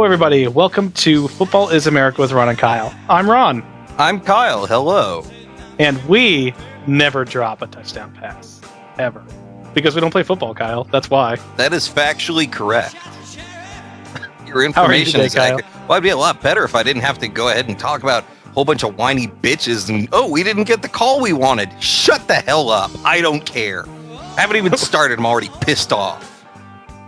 everybody. Welcome to Football is America with Ron and Kyle. I'm Ron. I'm Kyle. Hello. And we never drop a touchdown pass. Ever. Because we don't play football, Kyle. That's why. That is factually correct. Your information is accurate. Well, it'd be a lot better if I didn't have to go ahead and talk about a whole bunch of whiny bitches and, we didn't get the call we wanted. Shut the hell up. I don't care. I haven't even started. I'm already pissed off.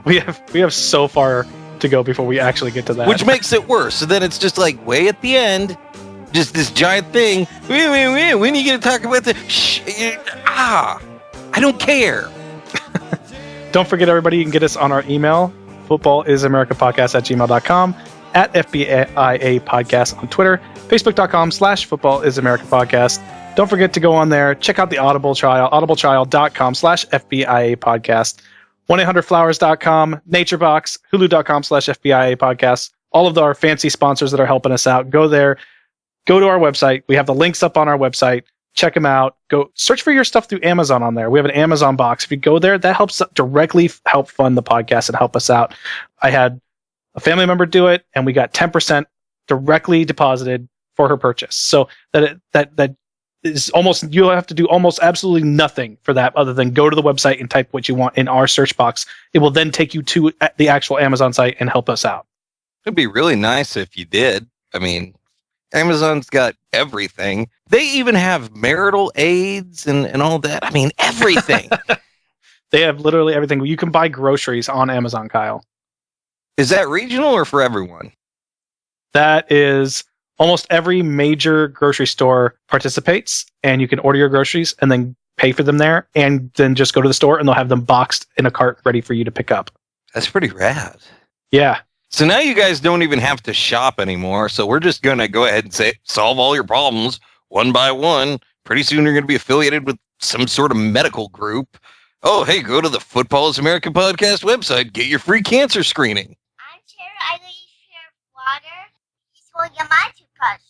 We have so far to go before we actually get to that. Which makes it worse. So then it's just like way at the end, just this giant thing. When are you going to talk about the... I don't care. Don't forget, everybody, you can get us on our email, footballisamericapodcast@gmail.com, at FBIApodcast on Twitter, facebook.com/footballisamericapodcast. Don't forget to go on there, check out the Audible trial, audibletrial.com/FBIApodcast, 1-800-Flowers.com, NatureBox, hulu.com/FBIApodcast. All of our fancy sponsors that are helping us out, go there, go to our website. We have the links up on our website. Check them out. Go search for your stuff through Amazon on there. We have an Amazon box. If you go there, that helps directly help fund the podcast and help us out. I had a family member do it, and we got 10% directly deposited for her purchase. So that is almost, you'll have to do almost absolutely nothing for that other than go to the website and type what you want in our search box. It will then take you to the actual Amazon site and help us out. It'd be really nice if you did. I mean, Amazon's got everything. They even have marital aids and all that. I mean, everything. They have literally everything. You can buy groceries on Amazon, Kyle. Is that regional or for everyone? That is almost every major grocery store participates, and you can order your groceries and then pay for them there, and then just go to the store and they'll have them boxed in a cart ready for you to pick up. That's pretty rad. Yeah. So now you guys don't even have to shop anymore. So we're just going to go ahead and solve all your problems one by one. Pretty soon you're going to be affiliated with some sort of medical group. Oh, hey, go to the Football is America podcast website. Get your free cancer screening. I'm sure I need share water. He's going to get my toothbrush.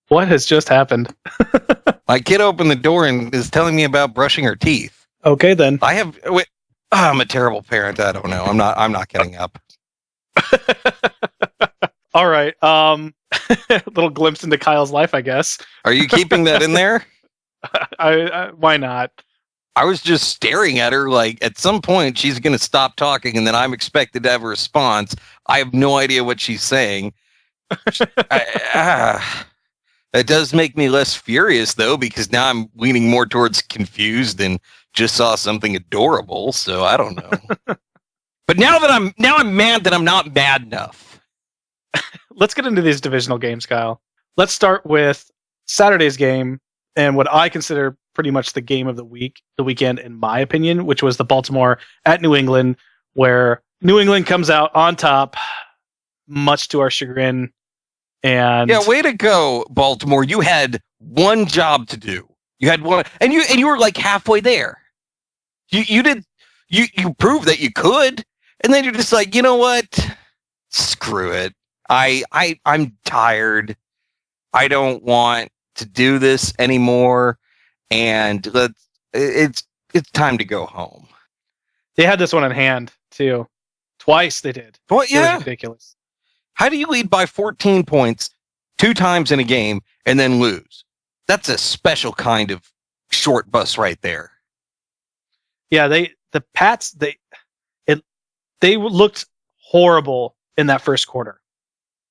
What has just happened? My kid opened the door and is telling me about brushing her teeth. Okay, then. I'm a terrible parent. I don't know. I'm not getting up. All right. A little glimpse into Kyle's life, I guess. Are you keeping that in there? Why not? I was just staring at her like at some point she's going to stop talking and then I'm expected to have a response. I have no idea what she's saying. It does make me less furious though, because now I'm leaning more towards confused and just saw something adorable. So I don't know. But now I'm mad that I'm not mad enough. Let's get into these divisional games, Kyle. Let's start with Saturday's game and what I consider pretty much the game of the weekend, in my opinion, which was the Baltimore at New England, where New England comes out on top, much to our chagrin. And yeah, way to go, Baltimore. You had one job to do. You had one, and you were like halfway there. You proved that you could. And then you're just like, you know what? Screw it. I'm tired. I don't want to do this anymore. And it's time to go home. They had this one in hand too. Twice they did. Well, yeah. It was ridiculous. How do you lead by 14 points 2 times in a game and then lose? That's a special kind of short bus right there. Yeah, the Pats, they looked horrible in that first quarter.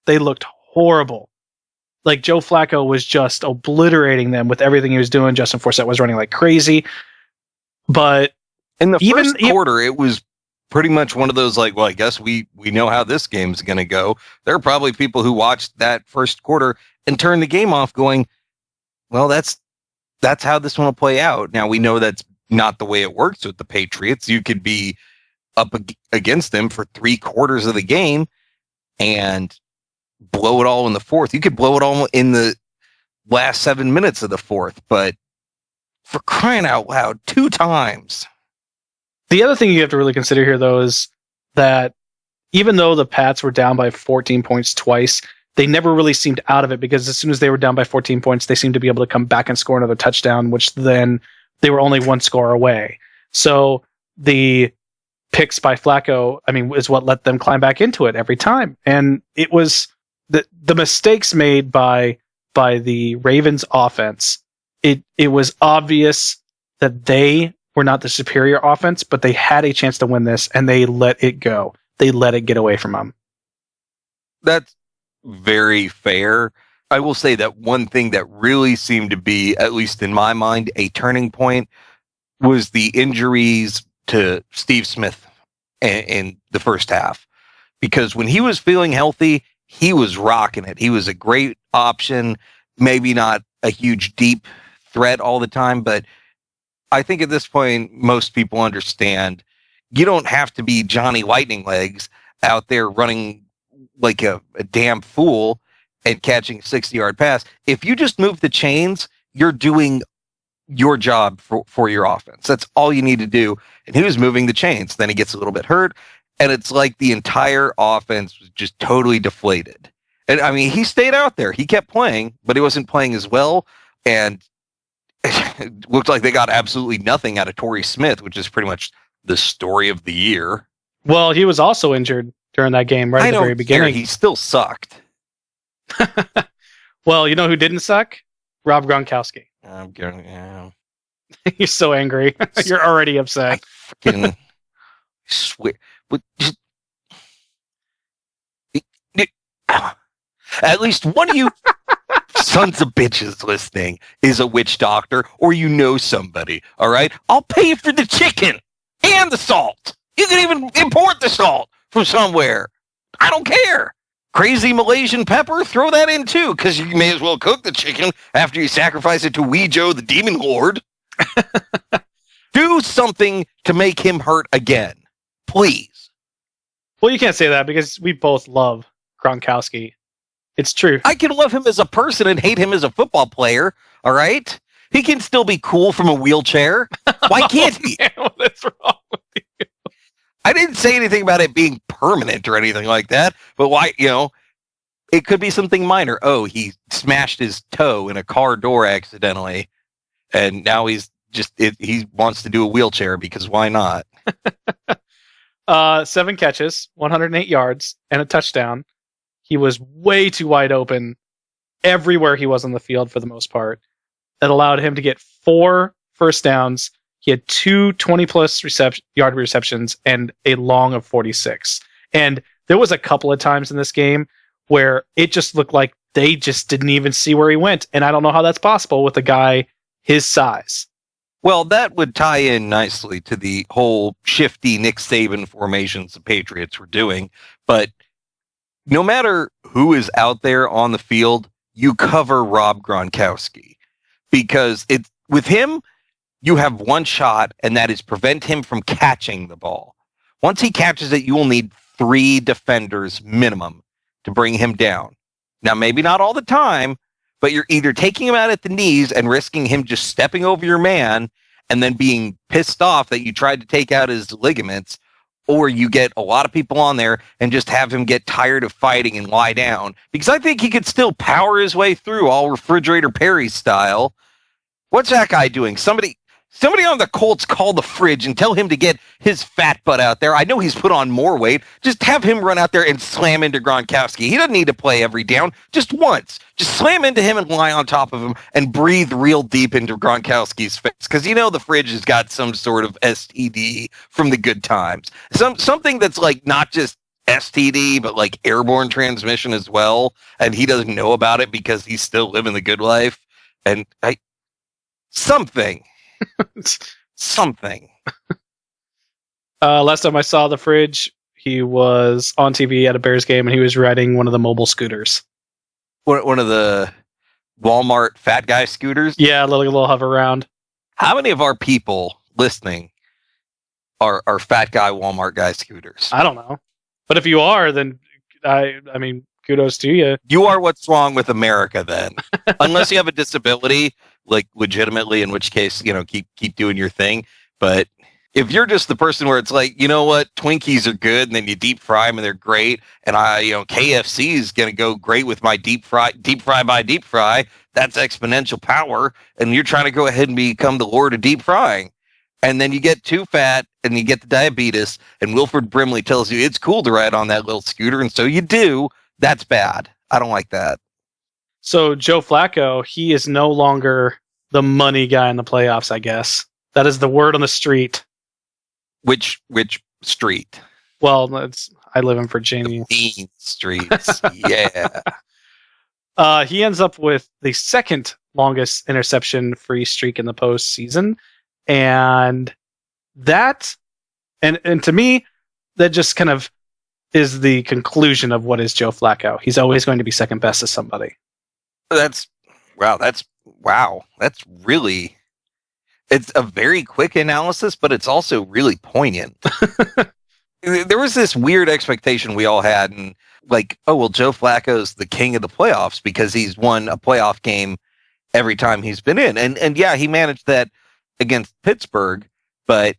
They looked horrible. Like Joe Flacco was just obliterating them with everything he was doing. Justin Forsett was running like crazy. But in the first quarter, it was pretty much one of those like, well, I guess we know how this game's going to go. There are probably people who watched that first quarter and turned the game off going, well, that's how this one will play out. Now we know that's not the way it works with the Patriots. You could be up against them for 3 quarters of the game and blow it all in the fourth. You could blow it all in the last 7 minutes of the fourth, but for crying out loud, 2 times. The other thing you have to really consider here, though, is that even though the Pats were down by 14 points twice, they never really seemed out of it, because as soon as they were down by 14 points, they seemed to be able to come back and score another touchdown, which then they were only 1 score away. So the picks by Flacco, I mean, is what let them climb back into it every time. And it was the mistakes made by the Ravens offense. It was obvious that they were not the superior offense, but they had a chance to win this, and they let it go. They let it get away from them. That's very fair. I will say that one thing that really seemed to be, at least in my mind, a turning point was the injuries to Steve Smith in the first half. Because when he was feeling healthy, he was rocking it. He was a great option, maybe not a huge deep threat all the time, but I think at this point, most people understand you don't have to be Johnny Lightning Legs out there running like a damn fool and catching a 60-yard pass. If you just move the chains, you're doing your job for your offense. That's all you need to do. And he was moving the chains. Then he gets a little bit hurt, and it's like the entire offense was just totally deflated. And I mean, he stayed out there. He kept playing, but he wasn't playing as well. And it looked like they got absolutely nothing out of Torrey Smith, which is pretty much the story of the year. Well, he was also injured during that game right at the very beginning. He still sucked. Well, you know who didn't suck? Rob Gronkowski. I'm getting, yeah. You're so angry. You're already upset. I freaking swear. At least one of you sons of bitches listening is a witch doctor, or you know somebody, all right? I'll pay you for the chicken and the salt. You can even import the salt from somewhere. I don't care. Crazy Malaysian pepper, throw that in too, because you may as well cook the chicken after you sacrifice it to Weejo, the demon lord. Do something to make him hurt again, please. Well, you can't say that because we both love Gronkowski. It's true. I can love him as a person and hate him as a football player, all right? He can still be cool from a wheelchair. Why can't he? What's wrong with you? I didn't say anything about it being permanent or anything like that, but why, it could be something minor. Oh, he smashed his toe in a car door accidentally, and now he wants to do a wheelchair because why not? 7 catches, 108 yards, and a touchdown. He was way too wide open everywhere he was on the field for the most part. That allowed him to get 4 first downs. He had 2 20-plus yard receptions and a long of 46. And there was a couple of times in this game where it just looked like they just didn't even see where he went. And I don't know how that's possible with a guy his size. Well, that would tie in nicely to the whole shifty Nick Saban formations the Patriots were doing. But no matter who is out there on the field, you cover Rob Gronkowski. Because with him, you have one shot, and that is prevent him from catching the ball. Once he catches it, you will need 3 defenders minimum to bring him down. Now, maybe not all the time, but you're either taking him out at the knees and risking him just stepping over your man and then being pissed off that you tried to take out his ligaments, or you get a lot of people on there and just have him get tired of fighting and lie down. Because I think he could still power his way through all Refrigerator Perry style. What's that guy doing? Somebody on the Colts call the fridge and tell him to get his fat butt out there. I know he's put on more weight. Just have him run out there and slam into Gronkowski. He doesn't need to play every down. Just once. Just slam into him and lie on top of him and breathe real deep into Gronkowski's face. Because the fridge has got some sort of STD from the good times. Something that's like not just STD, but like airborne transmission as well. And he doesn't know about it because he's still living the good life. And something. Last time I saw the fridge, he was on TV at a Bears game, and he was riding one of the mobile scooters. One of the Walmart fat guy scooters? Yeah, a little hover round. How many of our people listening are fat guy Walmart guy scooters? I don't know. But if you are, then I mean, kudos to you. You are what's wrong with America then. Unless you have a disability, like legitimately, in which case, keep doing your thing. But if you're just the person where it's like, you know what, Twinkies are good, and then you deep fry them and they're great, and KFC is going to go great with my deep fry by deep fry, that's exponential power, and you're trying to go ahead and become the lord of deep frying. And then you get too fat and you get the diabetes, and Wilford Brimley tells you it's cool to ride on that little scooter, and so you do, that's bad. I don't like that. So Joe Flacco, he is no longer the money guy in the playoffs, I guess. That is the word on the street. Which street? Well, I live in Virginia. Main streets. Yeah. He ends up with the second longest interception-free streak in the postseason. And that, and to me, that just kind of is the conclusion of what is Joe Flacco. He's always going to be second best to somebody. That's really, it's a very quick analysis, but it's also really poignant. There was this weird expectation we all had, and like, oh, well, Joe Flacco's the king of the playoffs because he's won a playoff game every time he's been in. And yeah, he managed that against Pittsburgh, but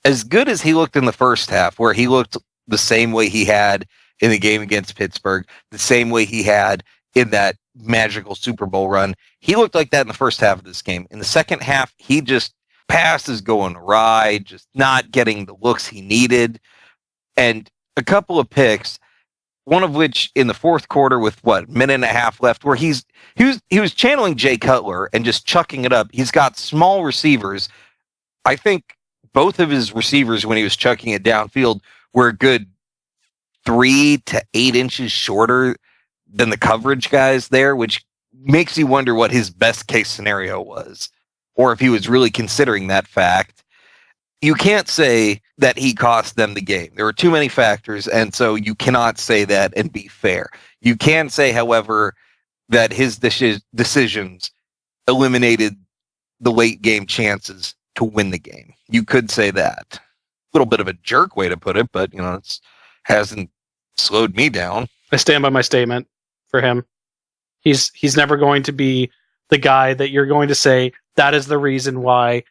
as good as he looked in the first half, where he looked the same way he had in the game against Pittsburgh, the same way he had in that magical Super Bowl run, he looked like that in the first half of this game. In the second half, he just passes going awry, just not getting the looks he needed, and a couple of picks, one of which in the fourth quarter with minute and a half left, where he was channeling Jay Cutler and just chucking it up. He's got small receivers. I think both of his receivers, when he was chucking it downfield, were a good 3 to 8 inches shorter than the coverage guys there, which makes you wonder what his best case scenario was, or if he was really considering that fact. You can't say that he cost them the game. There were too many factors, and so you cannot say that and be fair. You can say, however, that his decisions eliminated the late game chances to win the game. You could say that. A little bit of a jerk way to put it, but it hasn't slowed me down. I stand by my statement for him. He's never going to be the guy that you're going to say that is the reason why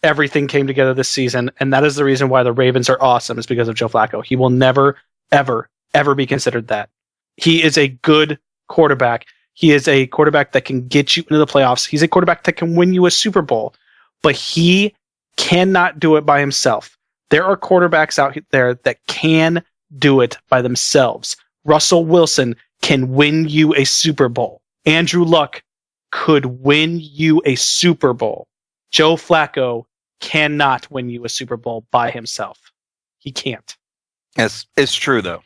everything came together this season, and that is the reason why the Ravens are awesome, is because of Joe Flacco. He will never, ever, ever be considered that. He is a good quarterback. He is a quarterback that can get you into the playoffs. He's a quarterback that can win you a Super Bowl, but he cannot do it by himself. There are quarterbacks out there that can do it by themselves. Russell Wilson can win you a Super Bowl. Andrew Luck could win you a Super Bowl. Joe Flacco cannot win you a Super Bowl by himself. He can't. It's true, though.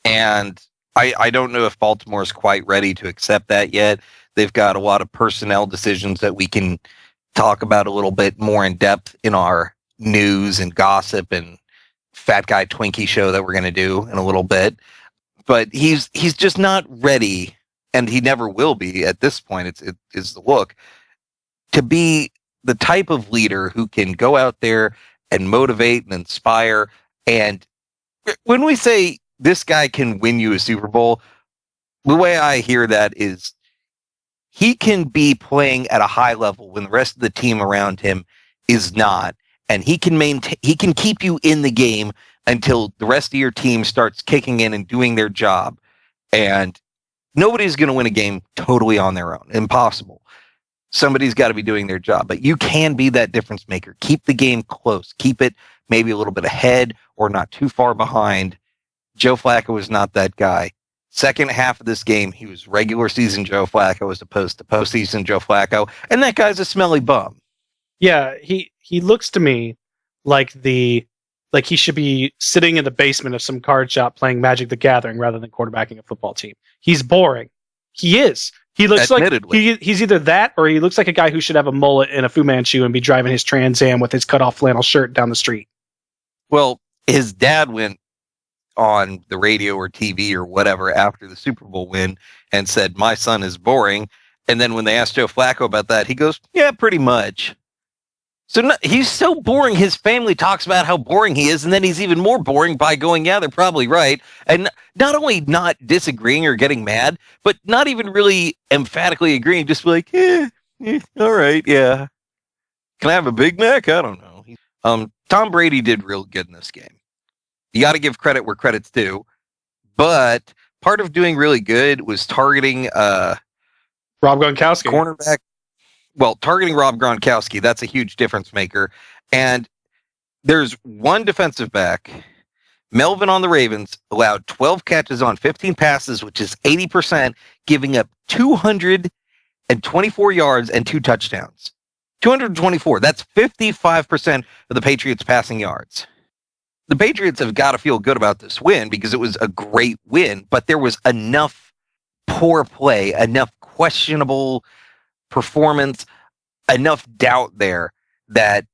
And I don't know if Baltimore's quite ready to accept that yet. They've got a lot of personnel decisions that we can talk about a little bit more in depth in our news and gossip and Fat Guy Twinkie show that we're going to do in a little bit. But he's just not ready, and he never will be at this point. It is the look to be the type of leader who can go out there and motivate and inspire. And when we say this guy can win you a Super Bowl, the way I hear that is he can be playing at a high level when the rest of the team around him is not. And he can keep you in the game until the rest of your team starts kicking in and doing their job. And nobody's going to win a game totally on their own. Impossible. Somebody's got to be doing their job, but you can be that difference maker. Keep the game close. Keep it maybe a little bit ahead or not too far behind. Joe Flacco is not that guy. Second half of this game, he was regular season Joe Flacco as opposed to postseason Joe Flacco, and that guy's a smelly bum. Yeah, he looks to me like he should be sitting in the basement of some card shop playing Magic the Gathering rather than quarterbacking a football team. He's boring. He is. He looks Admittedly. like he's either that or he looks like a guy who should have a mullet and a Fu Manchu and be driving his Trans Am with his cut-off flannel shirt down the street. Well, his dad went on the radio or TV or whatever after the Super Bowl win and said, "My son is boring." And then when they asked Joe Flacco about that, he goes, "Yeah, pretty much." So he's so boring. His family talks about how boring he is, and then he's even more boring by going, "Yeah, they're probably right." And not only not disagreeing or getting mad, but not even really emphatically agreeing, just like, all right, yeah. Can I have a Big Mac? I don't know. Tom Brady did real good in this game. You got to give credit where credit's due, but part of doing really good was targeting Rob Gronkowski, cornerback. Well, targeting Rob Gronkowski, that's a huge difference maker. And there's one defensive back. Melvin on the Ravens allowed 12 catches on 15 passes, which is 80%, giving up 224 yards and 2 touchdowns. 224. That's 55% of the Patriots' passing yards. The Patriots have got to feel good about this win because it was a great win, but there was enough poor play, enough questionable performance, enough doubt there that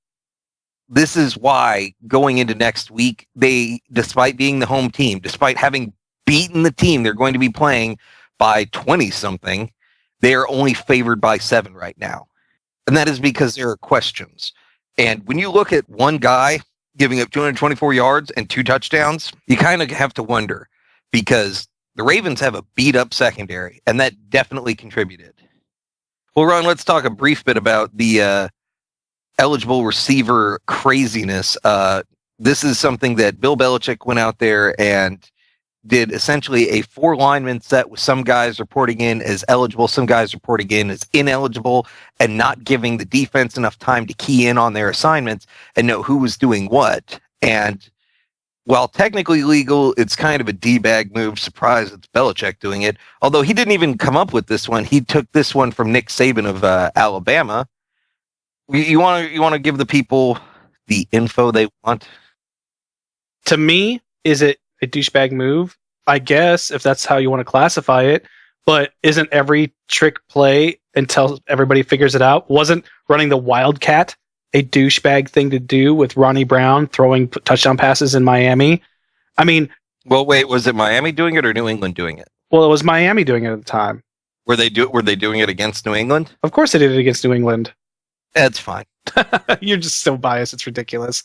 this is why going into next week, they, despite being the home team, despite having beaten the team they're going to be playing by 20-something, they are only favored by 7 right now. And that is because there are questions. And when you look at one guy giving up 224 yards and 2 touchdowns, you kind of have to wonder because the Ravens have a beat-up secondary, and that definitely contributed. Well, Ron, let's talk a brief bit about the eligible receiver craziness. This is something that Bill Belichick went out there and did essentially a 4 lineman set with some guys reporting in as eligible, some guys reporting in as ineligible, and not giving the defense enough time to key in on their assignments and know who was doing what. And while technically legal, it's kind of a D-bag move. Surprise, it's Belichick doing it. Although he didn't even come up with this one. He took this one from Nick Saban of Alabama. You want to give the people the info they want? To me, is it a douchebag move? I guess, if that's how you want to classify it. But isn't every trick play until everybody figures it out? Wasn't running the Wildcat a douchebag thing to do with Ronnie Brown throwing touchdown passes in Miami? I mean... Well, wait, was it Miami doing it or New England doing it? Well, it was Miami doing it at the time. Were they doing it against New England? Of course they did it against New England. That's fine. You're just so biased. It's ridiculous.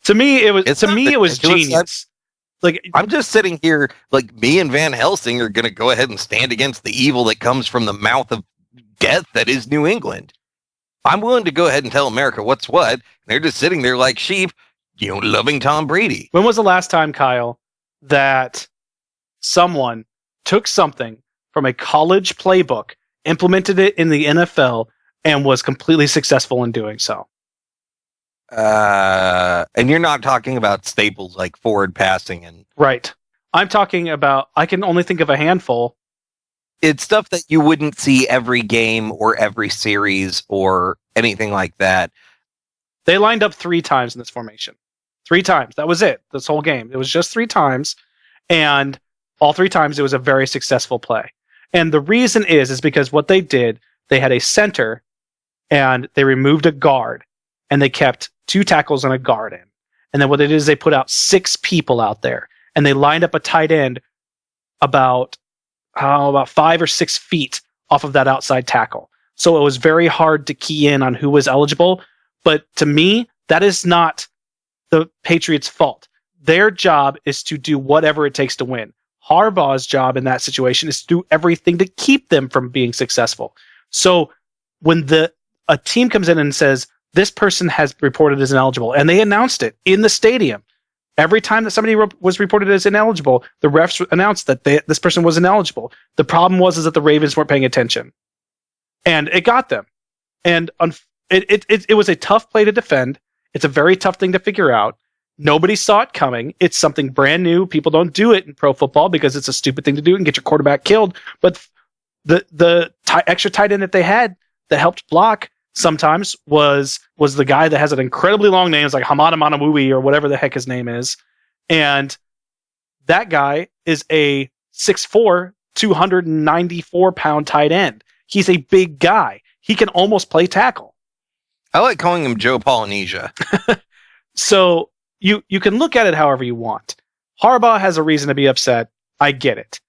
To me, it was genius. Like, I'm just sitting here, like, me and Van Helsing are going to go ahead and stand against the evil that comes from the mouth of death that is New England. I'm willing to go ahead and tell America what's what. They're just sitting there like sheep, loving Tom Brady. When was the last time, Kyle, that someone took something from a college playbook, implemented it in the NFL, and was completely successful in doing so? And you're not talking about staples like forward passing and... Right. I'm talking about, I can only think of a handful. It's stuff that you wouldn't see every game or every series or anything like that. They lined up 3 times in this formation. 3 times. That was it. This whole game. It was just 3 times. And all 3 times it was a very successful play. And the reason is because what they did, they had a center and they removed a guard and they kept 2 tackles and a guard in. And then what they did is they put out 6 people out there and they lined up a tight end about 5 or 6 feet off of that outside tackle. So it was very hard to key in on who was eligible. But to me, that is not the Patriots' fault. Their job is to do whatever it takes to win. Harbaugh's job in that situation is to do everything to keep them from being successful. So when a team comes in and says, this person has reported as ineligible, and they announced it in the stadium, every time that somebody was reported as ineligible, the refs announced that this person was ineligible. The problem was that the Ravens weren't paying attention, and it got them. And it was a tough play to defend. It's a very tough thing to figure out. Nobody saw it coming. It's something brand new. People don't do it in pro football because it's a stupid thing to do and get your quarterback killed. But the extra tight end that they had that helped block sometimes was the guy that has an incredibly long name. It's like Hamada Manawui or whatever the heck his name is. And that guy is a 6'4", 294-pound tight end. He's a big guy. He can almost play tackle. I like calling him Joe Polynesia. So you can look at it however you want. Harbaugh has a reason to be upset. I get it.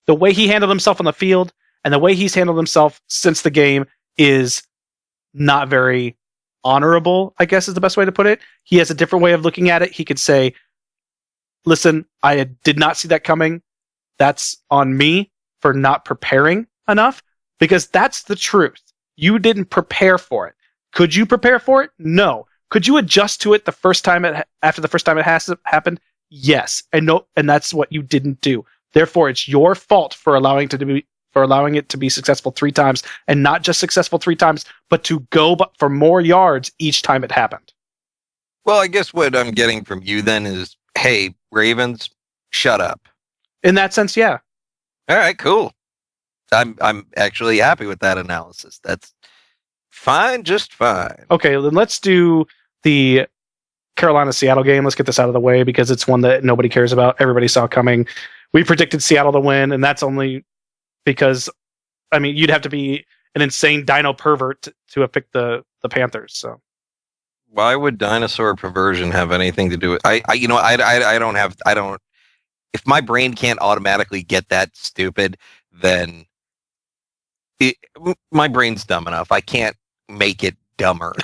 The way he handled himself on the field and the way he's handled himself since the game is not very honorable, I guess is the best way to put it. He has a different way of looking at it. He could say, listen, I did not see that coming. That's on me for not preparing enough, because that's the truth. You didn't prepare for it. Could you prepare for it? No. Could you adjust to it after the first time it has happened? Yes. And that's what you didn't do. Therefore, it's your fault for allowing it to be successful 3 times, and not just successful 3 times, but to go for more yards each time it happened. Well, I guess what I'm getting from you then is, hey, Ravens, shut up. In that sense, yeah. All right, cool. I'm actually happy with that analysis. That's fine, just fine. Okay, then let's do the Carolina-Seattle game. Let's get this out of the way because it's one that nobody cares about. Everybody saw coming. We predicted Seattle to win, and that's only because, I mean, you'd have to be an insane dino pervert to have picked the Panthers. So Why would dinosaur perversion have anything to do with? I don't. If my brain can't automatically get that stupid, then my brain's dumb enough. I can't make it dumber.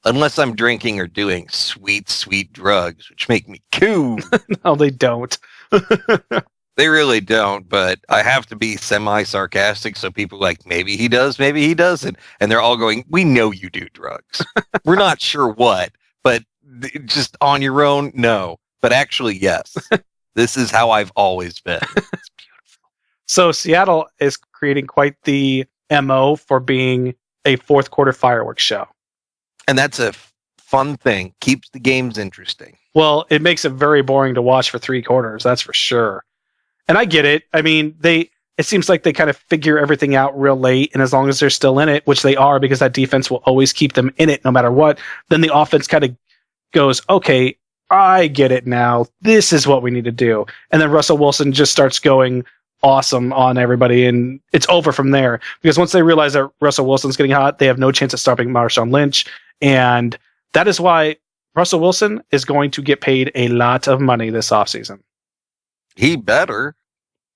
Unless I'm drinking or doing sweet, sweet drugs, which make me cool. no, they don't. They really don't, but I have to be semi-sarcastic so people are like, maybe he does, maybe he doesn't. And they're all going, we know you do drugs. We're not sure what, but just on your own, no. But actually, yes. This is how I've always been. It's beautiful. So Seattle is creating quite the MO for being a fourth quarter fireworks show. And that's a fun thing. Keeps the games interesting. Well, it makes it very boring to watch for 3 quarters, that's for sure. And I get it. I mean, it seems like they kind of figure everything out real late, and as long as they're still in it, which they are because that defense will always keep them in it no matter what, then the offense kind of goes, okay, I get it now. This is what we need to do. And then Russell Wilson just starts going awesome on everybody, and it's over from there. Because once they realize that Russell Wilson's getting hot, they have no chance of stopping Marshawn Lynch. And that is why Russell Wilson is going to get paid a lot of money this offseason. He better.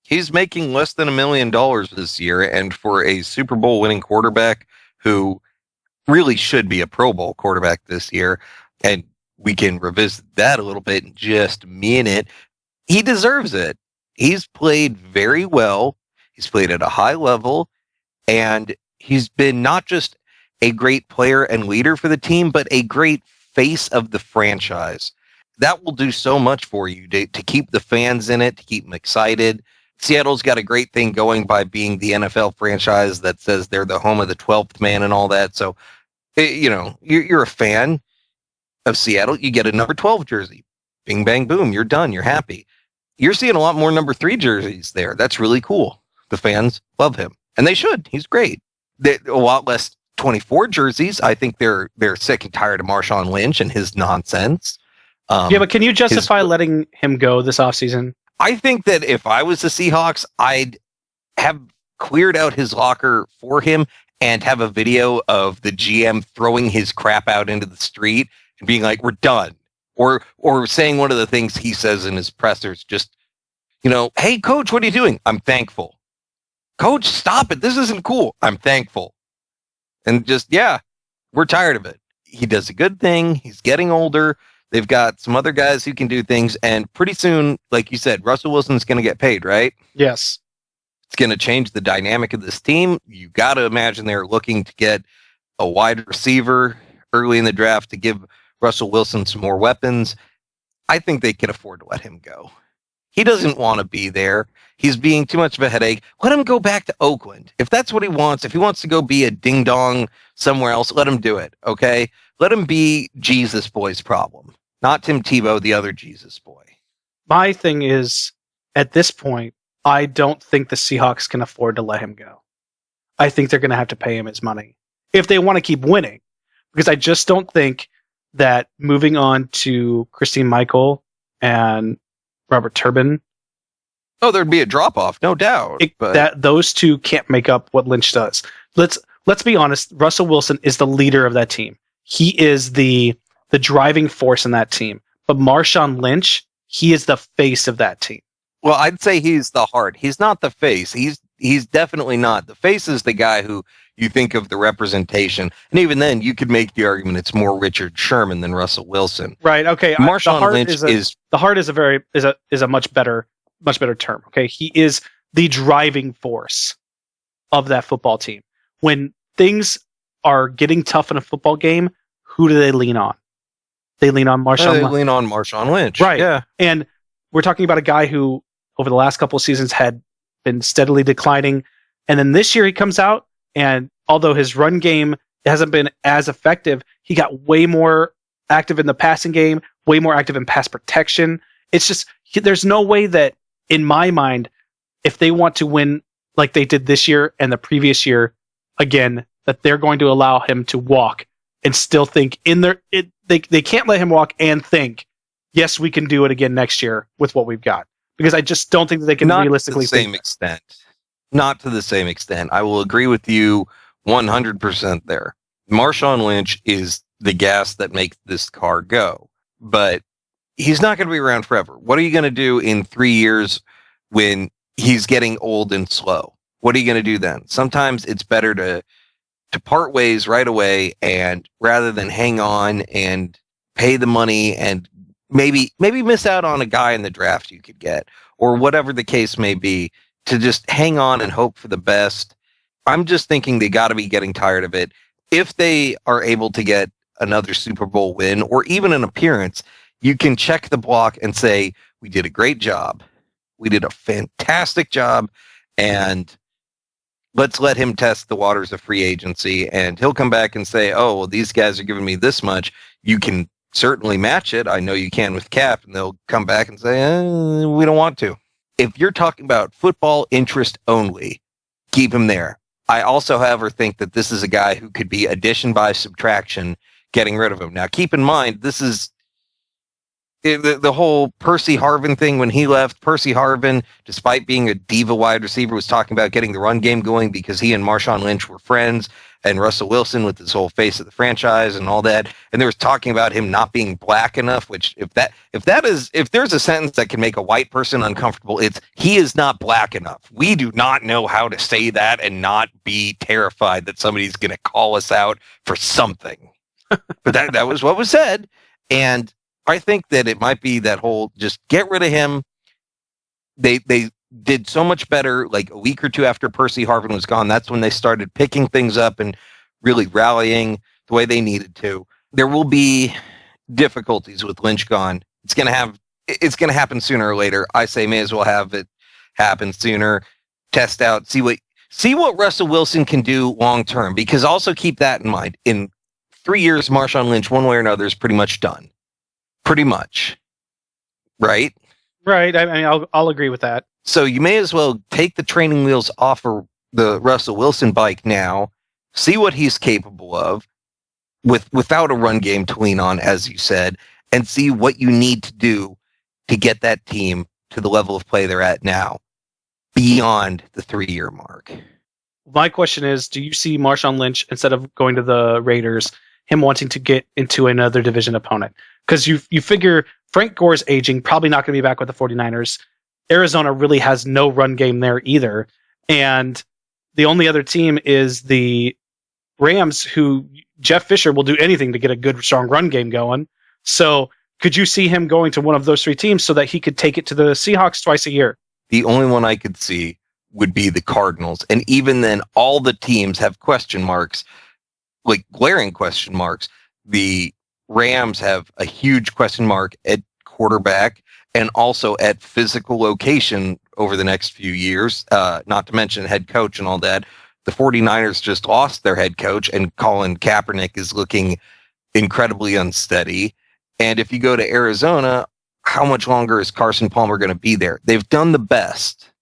He's making less than $1 million this year, and for a Super Bowl winning quarterback who really should be a Pro Bowl quarterback this year, and we can revisit that a little bit in just a minute, he deserves it. He's played very well. He's played at a high level, and he's been not just a great player and leader for the team, but a great face of the franchise. That will do so much for you to keep the fans in it, to keep them excited. Seattle's got a great thing going by being the NFL franchise that says they're the home of the 12th man and all that. So, you're a fan of Seattle. You get a number 12 jersey. Bing, bang, boom. You're done. You're happy. You're seeing a lot more number 3 jerseys there. That's really cool. The fans love him, and they should. He's great. A lot less 24 jerseys. I think they're sick and tired of Marshawn Lynch and his nonsense. But can you justify letting him go this offseason? I think that if I was the Seahawks, I'd have cleared out his locker for him and have a video of the GM throwing his crap out into the street and being like, we're done. Or saying one of the things he says in his pressers, just, hey, coach, what are you doing? I'm thankful. Coach, stop it. This isn't cool. I'm thankful. And just, we're tired of it. He does a good thing. He's getting older. They've got some other guys who can do things. And pretty soon, like you said, Russell Wilson's going to get paid, right? Yes. It's going to change the dynamic of this team. You got to imagine they're looking to get a wide receiver early in the draft to give Russell Wilson some more weapons. I think they can afford to let him go. He doesn't want to be there. He's being too much of a headache. Let him go back to Oakland. If that's what he wants, if he wants to go be a ding-dong somewhere else, let him do it, okay? Let him be Jesus Boy's problem, not Tim Tebow, the other Jesus Boy. My thing is, at this point, I don't think the Seahawks can afford to let him go. I think they're going to have to pay him his money if they want to keep winning, because I just don't think that moving on to Christine Michael and Robert Turbin, there'd be a drop off, no doubt. That those two can't make up what Lynch does. Let's be honest. Russell Wilson is the leader of that team. He is the driving force in that team. But Marshawn Lynch, he is the face of that team. Well, I'd say he's the heart. He's not the face. He's definitely not. The face is the guy who you think of the representation. And even then, you could make the argument it's more Richard Sherman than Russell Wilson. Right. Okay. Marshawn Lynch the heart is a much better term. Okay. He is the driving force of that football team. When things are getting tough in a football game, who do they lean on? They lean on Marshawn Lynch. They lean on Marshawn Lynch. Right. Yeah. And we're talking about a guy who, over the last couple of seasons, had been steadily declining. And then this year he comes out, and although his run game hasn't been as effective, he got way more active in the passing game, way more active in pass protection. It's just, there's no way that, in my mind, if they want to win like they did this year and the previous year again, that they're going to allow him to walk and still think they can't let him walk and think, yes, we can do it again next year with what we've got. Because I just don't think that they can realistically think that. Not to the same extent. I will agree with you 100% there. Marshawn Lynch is the gas that makes this car go, but he's not going to be around forever. What are you going to do in 3 years when he's getting old and slow? What are you going to do then? Sometimes it's better to part ways right away, and rather than hang on and pay the money and maybe miss out on a guy in the draft you could get, or whatever the case may be, to just hang on and hope for the best. I'm just thinking they got to be getting tired of it. If they are able to get another Super Bowl win or even an appearance, you can check the block and say, we did a great job. We did a fantastic job, and let's let him test the waters of free agency, and he'll come back and say, oh, well, these guys are giving me this much. You can certainly match it. I know you can with cap, and they'll come back and say, we don't want to. If you're talking about football interest only, keep him there. I also, however, think that this is a guy who could be addition by subtraction, getting rid of him. Now, keep in mind, this is the whole Percy Harvin thing when he left. Percy Harvin, despite being a diva wide receiver, was talking about getting the run game going because he and Marshawn Lynch were friends, and Russell Wilson with his whole face of the franchise and all that. And there was talking about him not being black enough, which if there's a sentence that can make a white person uncomfortable, it's he is not black enough. We do not know how to say that and not be terrified that somebody's going to call us out for something. But that was what was said. And I think that it might be that whole just get rid of him. They did so much better like a week or two after Percy Harvin was gone. That's when they started picking things up and really rallying the way they needed to. There will be difficulties with Lynch gone. It's going to happen sooner or later. I say may as well have it happen sooner. Test out, see what Russell Wilson can do long term, because also keep that in mind. In 3 years, Marshawn Lynch, one way or another, is pretty much done. Pretty much. Right? Right. I mean, I'll agree with that. So you may as well take the training wheels off of the Russell Wilson bike now, see what he's capable of without a run game to lean on, as you said, and see what you need to do to get that team to the level of play they're at now, beyond the 3-year mark. My question is, do you see Marshawn Lynch, instead of going to the Raiders, him wanting to get into another division opponent? Because you figure Frank Gore's aging, probably not going to be back with the 49ers. Arizona really has no run game there either. And the only other team is the Rams, who Jeff Fisher will do anything to get a good, strong run game going. So could you see him going to one of those 3 teams so that he could take it to the Seahawks twice a year? The only one I could see would be the Cardinals. And even then, all the teams have question marks, like glaring question marks. The Rams have a huge question mark at quarterback and also at physical location over the next few years, not to mention head coach and all that. The 49ers just lost their head coach, and Colin Kaepernick is looking incredibly unsteady. And if you go to Arizona, how much longer is Carson Palmer going to be there? They've done the best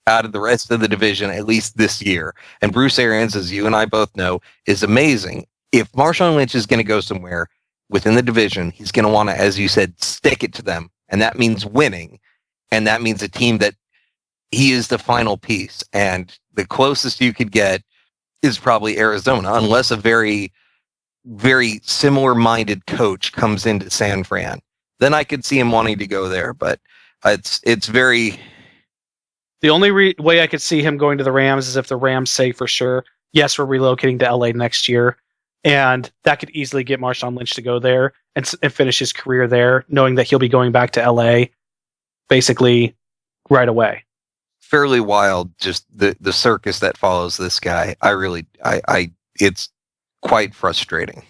out of the rest of the division, at least this year. And Bruce Arians, as you and I both know, is amazing. If Marshawn Lynch is going to go somewhere within the division, he's going to want to, as you said, stick it to them. And that means winning. And that means a team that he is the final piece. And the closest you could get is probably Arizona, unless a very, very similar-minded coach comes into San Fran. Then I could see him wanting to go there. But it's very... The only way I could see him going to the Rams is if the Rams say for sure, yes, we're relocating to LA next year. And that could easily get Marshawn Lynch to go there and finish his career there, knowing that he'll be going back to LA basically right away. Fairly wild, just the circus that follows this guy. It's quite frustrating.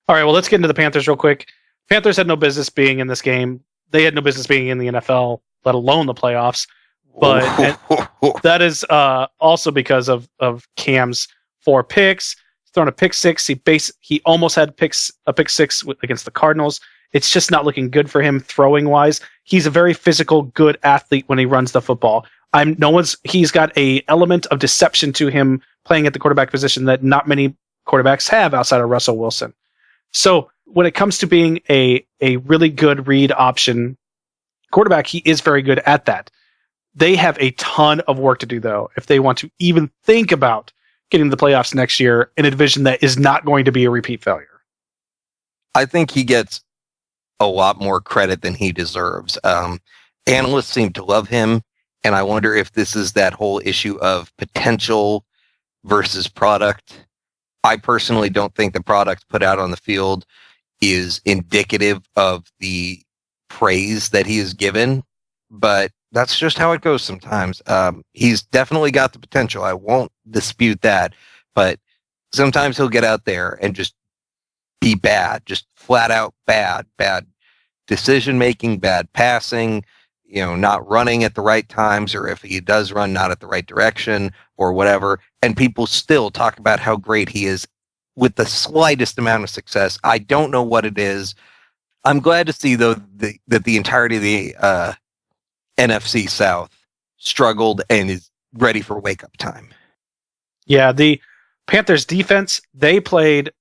All right, well, let's get into the Panthers real quick. Panthers had no business being in this game. They had no business being in the NFL, let alone the playoffs. But that is also because of Cam's 4 picks, thrown a pick six. He almost had a pick six against the Cardinals. It's just not looking good for him throwing wise. He's a very physical, good athlete when he runs the football. He's got a element of deception to him playing at the quarterback position that not many quarterbacks have outside of Russell Wilson. So when it comes to being a really good read option quarterback, he is very good at that. They have a ton of work to do, though, if they want to even think about getting to the playoffs next year in a division that is not going to be a repeat failure. I think he gets a lot more credit than he deserves. Analysts seem to love him, and I wonder if this is that whole issue of potential versus product. I personally don't think the product put out on the field is indicative of the praise that he is given, but that's just how it goes sometimes. He's definitely got the potential. I won't dispute that, but sometimes he'll get out there and just be bad, just flat out bad decision-making, bad passing, not running at the right times, or if he does run, not at the right direction or whatever. And people still talk about how great he is with the slightest amount of success. I don't know what it is. I'm glad to see, though, that the entirety of the NFC South struggled and is ready for wake-up time. Yeah, the Panthers defense, they played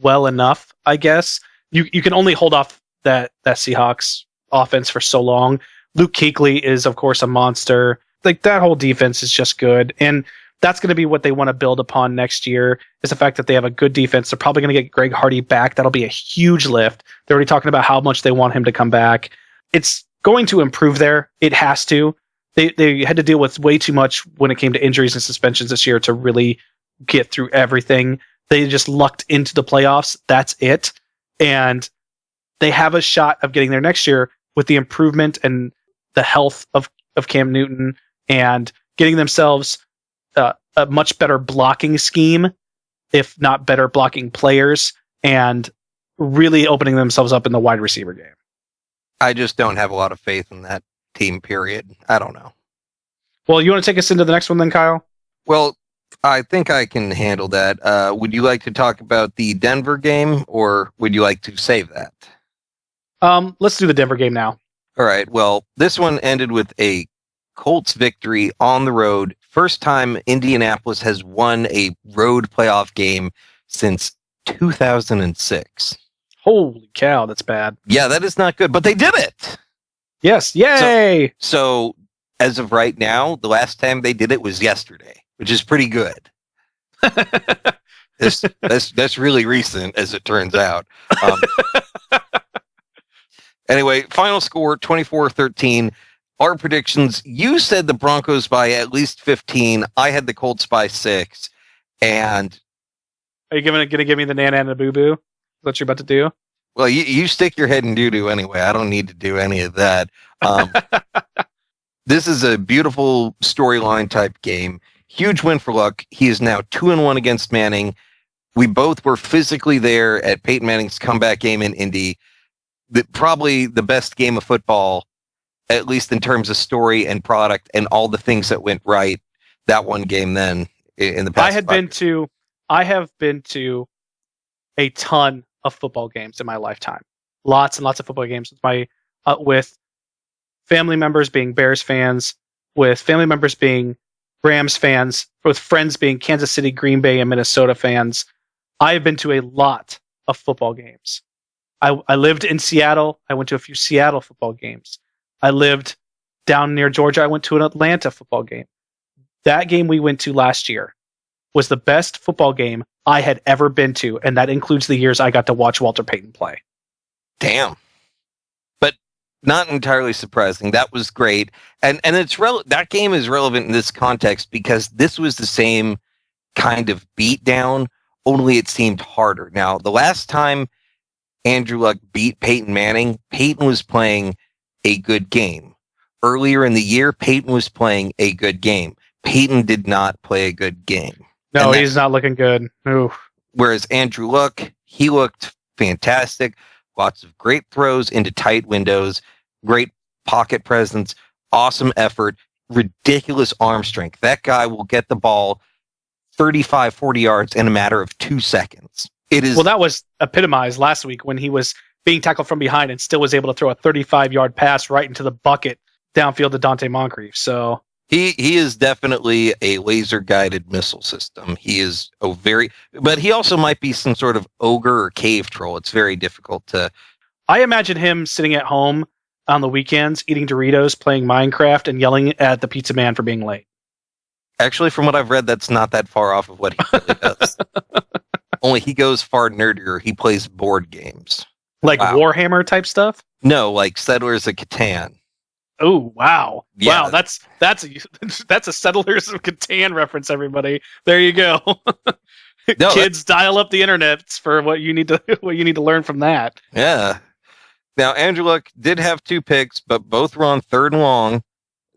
well enough, I guess. You can only hold off that Seahawks offense for so long. Luke Kuechly is, of course, a monster. Like, that whole defense is just good. And that's going to be what they want to build upon next year, is the fact that they have a good defense. They're probably going to get Greg Hardy back. That'll be a huge lift. They're already talking about how much they want him to come back. It's going to improve there. It has to. They had to deal with way too much when it came to injuries and suspensions this year to really get through everything. They just lucked into the playoffs. That's it. And they have a shot of getting there next year with the improvement and the health of Cam Newton and getting themselves a much better blocking scheme, if not better blocking players, and really opening themselves up in the wide receiver game. I just don't have a lot of faith in that team, period. I don't know. Well, you want to take us into the next one then, Kyle? Well, I think I can handle that. Would you like to talk about the Denver game, or would you like to save that? Let's do the Denver game now. All right. Well, this one ended with a Colts victory on the road. First time Indianapolis has won a road playoff game since 2006. Holy cow, that's bad. Yeah, that is not good, but they did it. Yes, yay! So as of right now, the last time they did it was yesterday, which is pretty good. That's really recent, as it turns out. Anyway, final score, 24-13. Our predictions, you said the Broncos by at least 15. I had the Colts by 6. And are you going to give me the Nana and the Boo Boo? What you're about to do? Well, you stick your head in doo-doo anyway. I don't need to do any of that. This is a beautiful storyline type game. Huge win for Luck. He is now 2-1 against Manning. We both were physically there at Peyton Manning's comeback game in Indy. Probably the best game of football, at least in terms of story and product and all the things that went right. That one game then in the past. I have been to a ton of football games in my lifetime. Lots and lots of football games with family members being Bears fans, with family members being Rams fans, with friends being Kansas City, Green Bay, and Minnesota fans. I have been to a lot of football games. I lived in Seattle. I went to a few Seattle football games. I lived down near Georgia. I went to an Atlanta football game. That game we went to last year was the best football game I had ever been to, and that includes the years I got to watch Walter Payton play. Damn. But not entirely surprising. That was great. And it's that game is relevant in this context because this was the same kind of beatdown, only it seemed harder. Now, the last time Andrew Luck beat Peyton Manning, Peyton was playing a good game. Earlier in the year, Peyton was playing a good game. Peyton did not play a good game. No, he's not looking good. Ooh. Whereas Andrew Luck, he looked fantastic. Lots of great throws into tight windows, great pocket presence, awesome effort, ridiculous arm strength. That guy will get the ball 35, 40 yards in a matter of 2 seconds. It is. Well, that was epitomized last week when he was being tackled from behind and still was able to throw a 35-yard pass right into the bucket downfield to Dante Moncrief. So he is definitely a laser-guided missile system. He is but he also might be some sort of ogre or cave troll. It's very difficult to. I imagine him sitting at home on the weekends, eating Doritos, playing Minecraft, and yelling at the pizza man for being late. Actually, from what I've read, that's not that far off of what he really does. Only he goes far nerdier. He plays board games. Like Warhammer type stuff? No, like Settlers of Catan. Oh, wow. Yeah. Wow, that's a Settlers of Catan reference, everybody. There you go. No, Kids, dial up the internet for what you need to learn from that. Yeah. Now, Andrew Luck did have 2 picks, but both were on 3rd and long.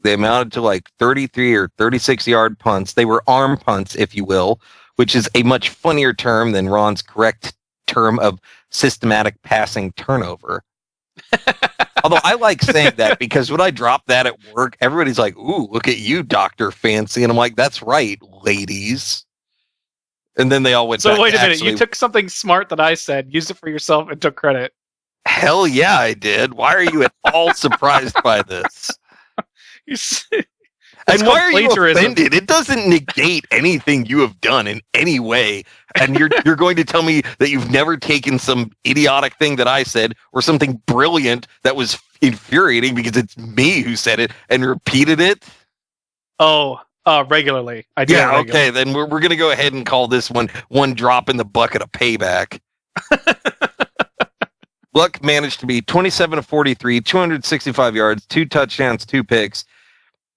They amounted to like 33 or 36-yard punts. They were arm punts, if you will, which is a much funnier term than Ron's correct term of systematic passing turnover. Although I like saying that because when I drop that at work, everybody's like, ooh, look at you, Dr. Fancy. And I'm like, that's right, ladies. And then they all went back. So wait a minute, you took something smart that I said, used it for yourself, and took credit. Hell yeah, I did. Why are you at all surprised by this? And why are you offended? It doesn't negate anything you have done in any way. And you're going to tell me that you've never taken some idiotic thing that I said or something brilliant that was infuriating because it's me who said it and repeated it? Oh, regularly. I do. Yeah, okay. Then we're going to go ahead and call this one drop in the bucket of payback. Luck managed to be 27 of 43, 265 yards, 2 touchdowns, 2 picks.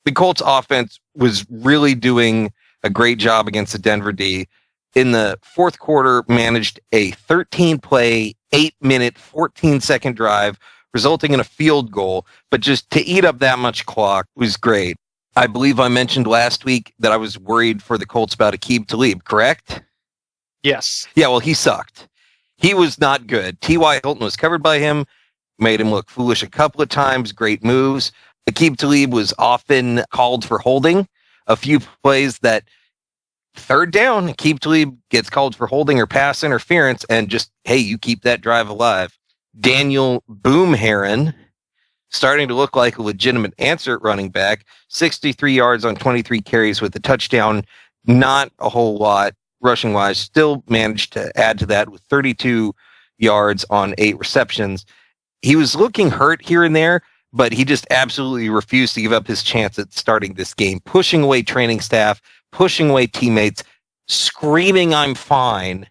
The Colts offense was really doing a great job against the Denver D. In the 4th quarter, managed a 13-play, 8-minute, 14-second drive, resulting in a field goal. But just to eat up that much clock was great. I believe I mentioned last week that I was worried for the Colts about Aqib Talib, correct? Yes. Yeah, well, he sucked. He was not good. T.Y. Hilton was covered by him, made him look foolish a couple of times, great moves. Aqib Talib was often called for holding. A few plays that 3rd down, Aqib Talib gets called for holding or pass interference, and just, hey, you keep that drive alive. Daniel Boomherron, starting to look like a legitimate answer at running back, 63 yards on 23 carries with a touchdown, not a whole lot rushing-wise, still managed to add to that with 32 yards on 8 receptions. He was looking hurt here and there, but he just absolutely refused to give up his chance at starting this game, pushing away training staff, pushing away teammates, screaming, "I'm fine,"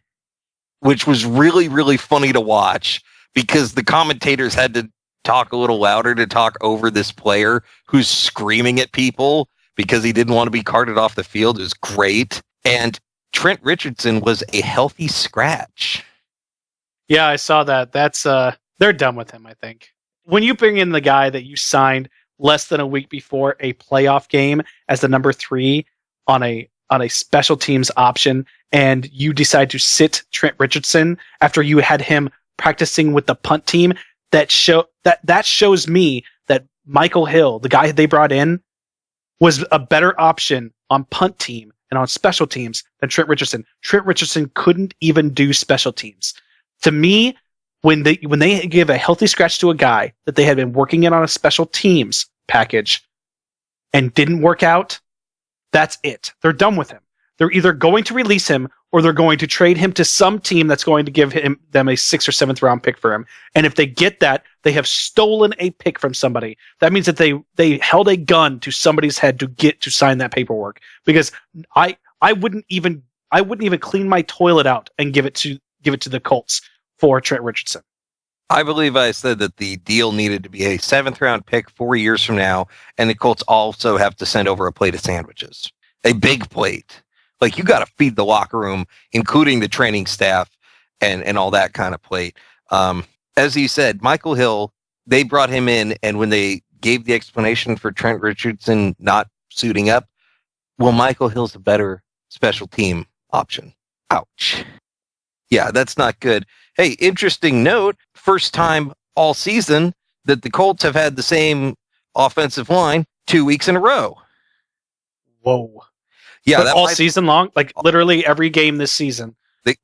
which was really, really funny to watch because the commentators had to talk a little louder to talk over this player who's screaming at people because he didn't want to be carted off the field. It was great. And Trent Richardson was a healthy scratch. Yeah, I saw that. That's they're done with him, I think. When you bring in the guy that you signed less than a week before a playoff game as the number 3 on a special teams option, and you decide to sit Trent Richardson after you had him practicing with the punt team, that shows me that Michael Hill, the guy they brought in, was a better option on punt team and on special teams than Trent Richardson. Trent Richardson couldn't even do special teams. To me, when they give a healthy scratch to a guy that they had been working in on a special teams package and didn't work out, that's it. They're done with him. They're either going to release him or they're going to trade him to some team that's going to give them a 6th or 7th round pick for him. And if they get that, they have stolen a pick from somebody. That means that they held a gun to somebody's head to get to sign that paperwork. Because I wouldn't even clean my toilet out and give it to the Colts for Trent Richardson. I believe I said that the deal needed to be a 7th round pick 4 years from now, and the Colts also have to send over a plate of sandwiches. A big plate. Like, you got to feed the locker room, including the training staff and all that kind of plate. As you said, Michael Hill, they brought him in, and when they gave the explanation for Trent Richardson not suiting up, well, Michael Hill's a better special team option. Ouch. Yeah, that's not good. Hey, interesting note, first time all season that the Colts have had the same offensive line 2 weeks in a row. Whoa. Yeah, but all season long, like literally every game this season,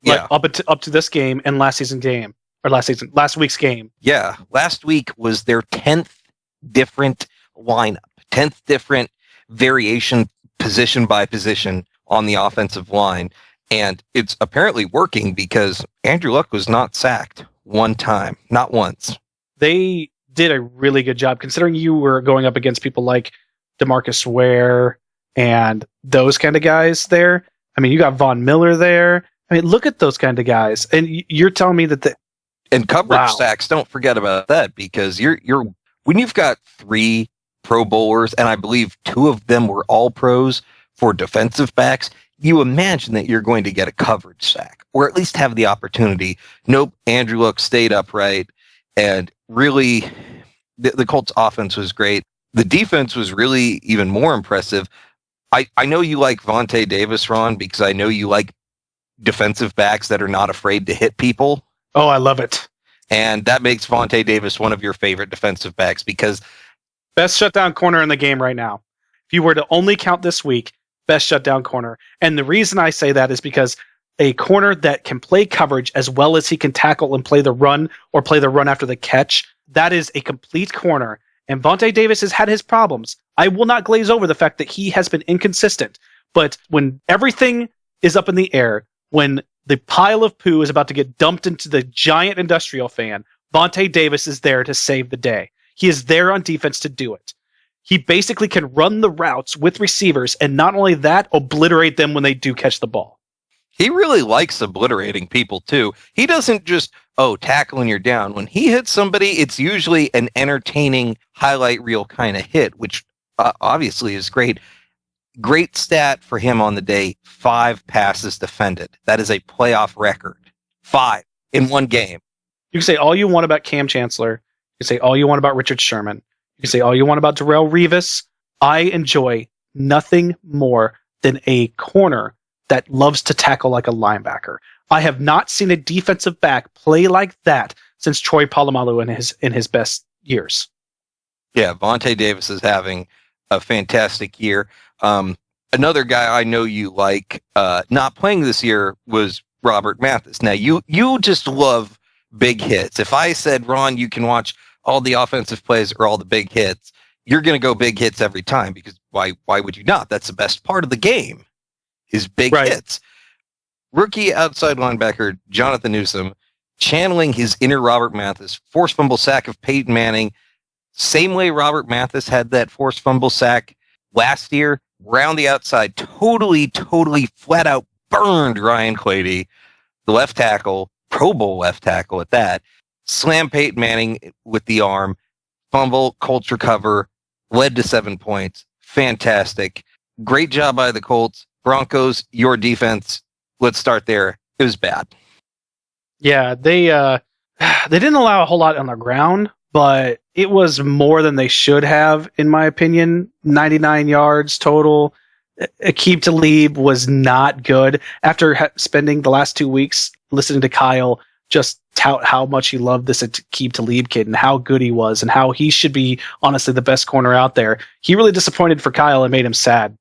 yeah, like up to this game and last week's game. Yeah, last week was their 10th different lineup, 10th different variation position by position on the offensive line. And it's apparently working because Andrew Luck was not sacked one time, not once. They did a really good job considering you were going up against people like DeMarcus Ware and those kind of guys there. I mean, you got Von Miller there. I mean, look at those kind of guys. And you're telling me that and coverage sacks, don't forget about that, because you're when you've got 3 Pro Bowlers, and I believe 2 of them were all pros for defensive backs, you imagine that you're going to get a coverage sack, or at least have the opportunity. Nope, Andrew Luck stayed upright, and really, the Colts offense was great. The defense was really even more impressive. I know you like Vontae Davis, Ron, because I know you like defensive backs that are not afraid to hit people. Oh, I love it. And that makes Vontae Davis one of your favorite defensive backs, because best shutdown corner in the game right now. If you were to only count this week, best shutdown corner. And the reason I say that is because a corner that can play coverage as well as he can tackle and play the run or play the run after the catch, that is a complete corner. And Vontae Davis has had his problems. I will not glaze over the fact that he has been inconsistent. But when everything is up in the air, when the pile of poo is about to get dumped into the giant industrial fan, Vontae Davis is there to save the day. He is there on defense to do it. He basically can run the routes with receivers, and not only that, obliterate them when they do catch the ball. He really likes obliterating people, too. He doesn't just, tackle when you're down. When he hits somebody, it's usually an entertaining highlight reel kind of hit, which obviously is great. Great stat for him on the day, 5 passes defended. That is a playoff record. 5 in one game. You can say all you want about Cam Chancellor. You can say all you want about Richard Sherman. You can say all you want about Darrelle Revis. I enjoy nothing more than a corner that loves to tackle like a linebacker. I have not seen a defensive back play like that since Troy Polamalu in his best years. Yeah, Vontae Davis is having a fantastic year. Another guy I know you like, not playing this year, was Robert Mathis. Now, you just love big hits. If I said, Ron, you can watch all the offensive plays or all the big hits, you're going to go big hits every time, because why would you not? That's the best part of the game, is big hits. Rookie outside linebacker Jonathan Newsom, channeling his inner Robert Mathis, forced fumble sack of Peyton Manning, same way Robert Mathis had that forced fumble sack last year, round the outside, totally flat out burned Ryan Clady, the left tackle, Pro Bowl left tackle at that, slammed Peyton Manning with the arm, fumble, Colts recover, led to 7 points. Fantastic. Great job by the Colts. Broncos, your defense, let's start there. It was bad. Yeah, they didn't allow a whole lot on the ground, but it was more than they should have, in my opinion. 99 yards total. Aqib Talib was not good. After spending the last 2 weeks listening to Keil just tout how much he loved this Aqib Talib kid and how good he was and how he should be, honestly, the best corner out there, he really disappointed for Keil and made him sad.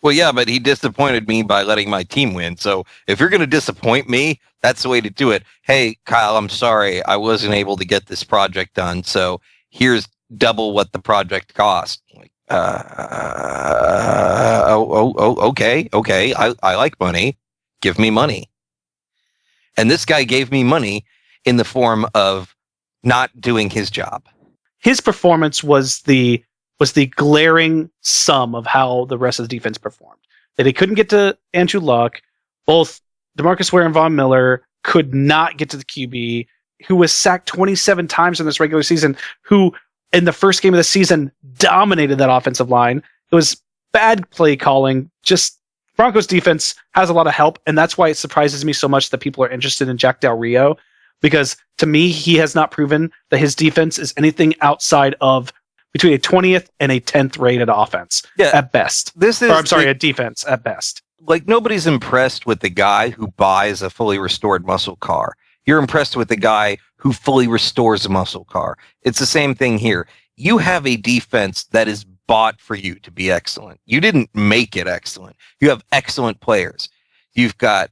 Well, yeah, but he disappointed me by letting my team win. So if you're going to disappoint me, that's the way to do it. Hey, Keil, I'm sorry. I wasn't able to get this project done. So here's double what the project cost. Like, okay. I like money. Give me money. And this guy gave me money in the form of not doing his job. His performance was the glaring sum of how the rest of the defense performed. That he couldn't get to Andrew Luck. Both DeMarcus Ware and Von Miller could not get to the QB, who was sacked 27 times in this regular season, who in the first game of the season dominated that offensive line. It was bad play calling. Just Broncos defense has a lot of help, and that's why it surprises me so much that people are interested in Jack Del Rio, because to me, he has not proven that his defense is anything outside of between a 20th and a 10th rated offense at best. A defense at best. Like, nobody's impressed with the guy who buys a fully restored muscle car. You're impressed with the guy who fully restores a muscle car. It's the same thing here. You have a defense that is bought for you to be excellent. You didn't make it excellent. You have excellent players. You've got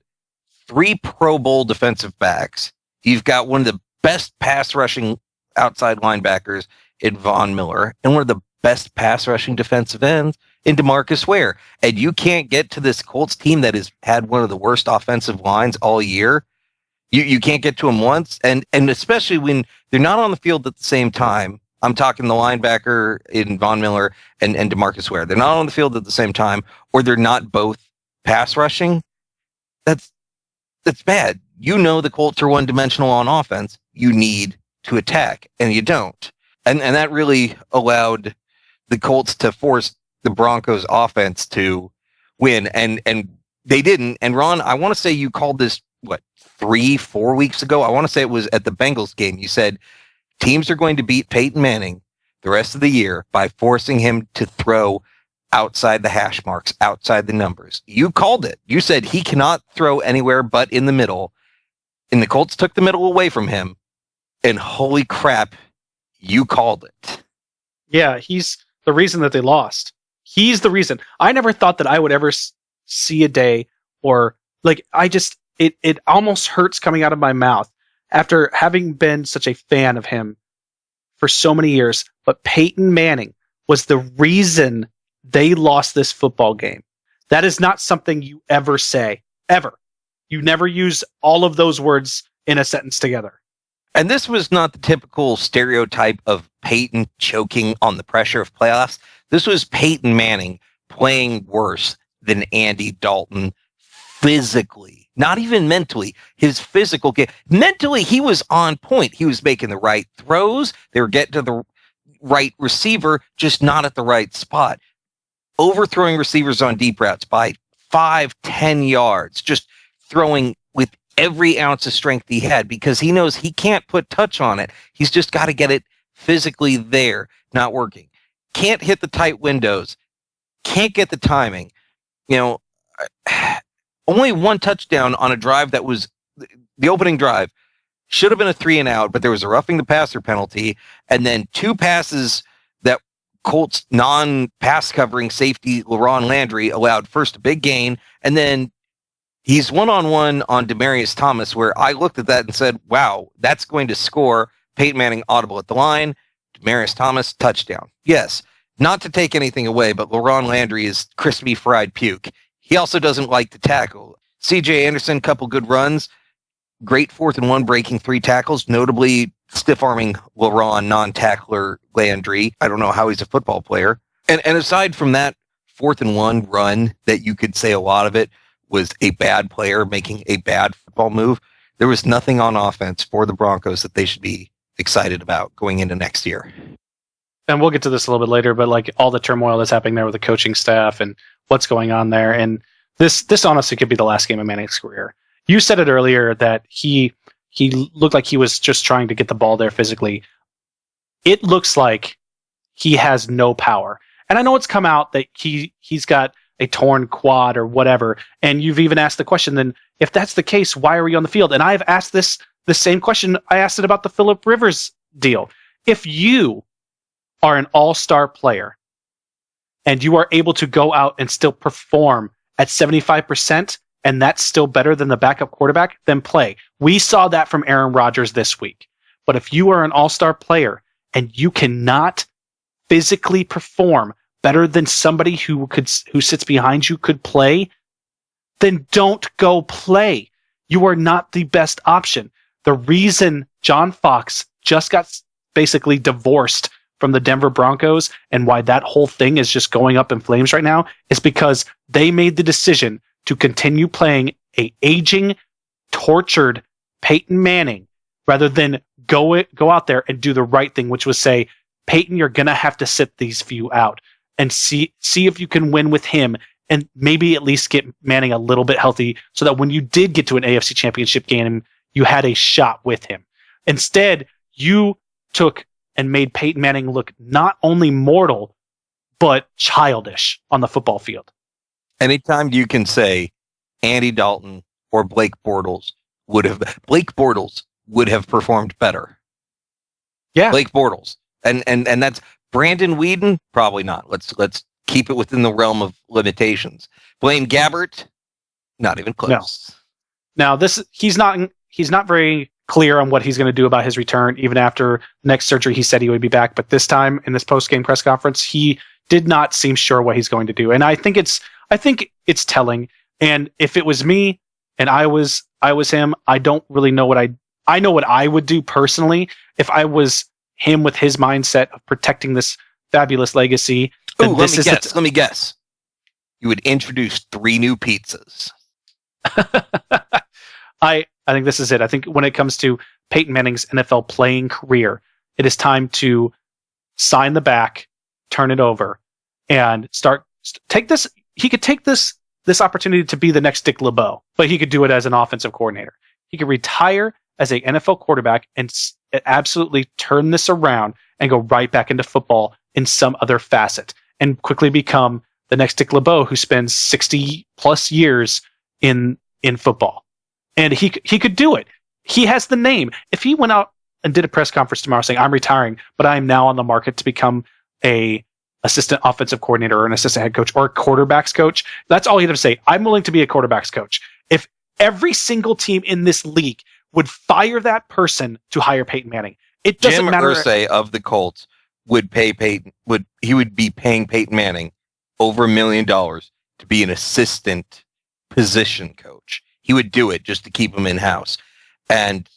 3 Pro Bowl defensive backs. You've got one of the best pass rushing outside linebackers in Von Miller and one of the best pass rushing defensive ends in DeMarcus Ware. And you can't get to this Colts team that has had one of the worst offensive lines all year. You can't get to them once. And especially when they're not on the field at the same time. I'm talking the linebacker in Von Miller and DeMarcus Ware. They're not on the field at the same time, or they're not both pass rushing. That's bad. You know the Colts are one-dimensional on offense. You need to attack, and you don't. And that really allowed the Colts to force the Broncos offense to win, and they didn't. And Ron, I want to say you called this, 3-4 weeks ago? I want to say it was at the Bengals game. You said teams are going to beat Peyton Manning the rest of the year by forcing him to throw outside the hash marks, outside the numbers. You called it. You said he cannot throw anywhere but in the middle, and the Colts took the middle away from him, and holy crap, you called it. Yeah, he's the reason that they lost. He's the reason. I never thought that I would ever see a day, or it almost hurts coming out of my mouth after having been such a fan of him for so many years. But Peyton Manning was the reason they lost this football game. That is not something you ever say, ever. You never use all of those words in a sentence together. And this was not the typical stereotype of Peyton choking on the pressure of playoffs. This was Peyton Manning playing worse than Andy Dalton physically, not even mentally. His physical game. Mentally, he was on point. He was making the right throws. They were getting to the right receiver, just not at the right spot. Overthrowing receivers on deep routes by 5-10 yards, just throwing with every ounce of strength he had, because he knows he can't put touch on it. He's just got to get it physically there, not working. Can't hit the tight windows. Can't get the timing. Only one touchdown on a drive that was the opening drive. Should have been a 3-and-out, but there was a roughing the passer penalty, and then 2 passes that Colts non-pass covering safety LaRon Landry allowed. First a big gain, and then he's one-on-one on Demaryius Thomas, where I looked at that and said, wow, that's going to score. Peyton Manning audible at the line. Demaryius Thomas, touchdown. Yes, not to take anything away, but LaRon Landry is crispy fried puke. He also doesn't like to tackle. C.J. Anderson, couple good runs. Great 4th-and-1, breaking 3 tackles, notably stiff-arming LaRon, non-tackler Landry. I don't know how he's a football player. And aside from that 4th-and-1 run that you could say a lot of it was a bad player making a bad football move, there was nothing on offense for the Broncos that they should be excited about going into next year. And we'll get to this a little bit later, but like all the turmoil that's happening there with the coaching staff and what's going on there. And this honestly could be the last game of Manning's career. You said it earlier that he looked like he was just trying to get the ball there physically. It looks like he has no power. And I know it's come out that he's got a torn quad or whatever. And you've even asked the question, then if that's the case, why are we on the field? And I've asked the same question. I asked it about the Phillip Rivers deal. If you are an all-star player and you are able to go out and still perform at 75%, and that's still better than the backup quarterback, then play. We saw that from Aaron Rodgers this week. But if you are an all-star player and you cannot physically perform better than somebody who sits behind you could play, then don't go play. You are not the best option. The reason John Fox just got basically divorced from the Denver Broncos and why that whole thing is just going up in flames right now is because they made the decision to continue playing a aging, tortured Peyton Manning rather than go out there and do the right thing, which was say, Peyton, you're going to have to sit these few out and see if you can win with him and maybe at least get Manning a little bit healthy so that when you did get to an AFC Championship game, you had a shot with him. Instead, you took and made Peyton Manning look not only mortal, but childish on the football field. Anytime you can say Andy Dalton or Blake Bortles would have performed better. Yeah. Blake Bortles. And that's Brandon Weeden, probably not. Let's keep it within the realm of limitations. Blaine Gabbert, not even close. Now he's not very clear on what he's going to do about his return. Even after next surgery, he said he would be back, but this time in this post-game press conference, he did not seem sure what he's going to do. And I think it's telling. And if it was me and I was him, I don't really know I know what I would do personally if I was him with his mindset of protecting this fabulous legacy. Ooh, let me guess. You would introduce 3 new pizzas. I think this is it. I think when it comes to Peyton Manning's NFL playing career, it is time to sign the back, turn it over, and take this. He could take this opportunity to be the next Dick LeBeau, but he could do it as an offensive coordinator. He could retire as a NFL quarterback and absolutely turn this around and go right back into football in some other facet and quickly become the next Dick LeBeau who spends 60 plus years in football. And he could do it. He has the name. If he went out and did a press conference tomorrow saying, I'm retiring, but I am now on the market to become a assistant offensive coordinator or an assistant head coach or a quarterbacks coach, that's all he'd have to say. I'm willing to be a quarterbacks coach. If every single team in this league would fire that person to hire Peyton Manning, it doesn't matter. Jim Irsay of the Colts would pay Peyton. He would be paying Peyton Manning over $1 million to be an assistant position coach. He would do it just to keep him in house, and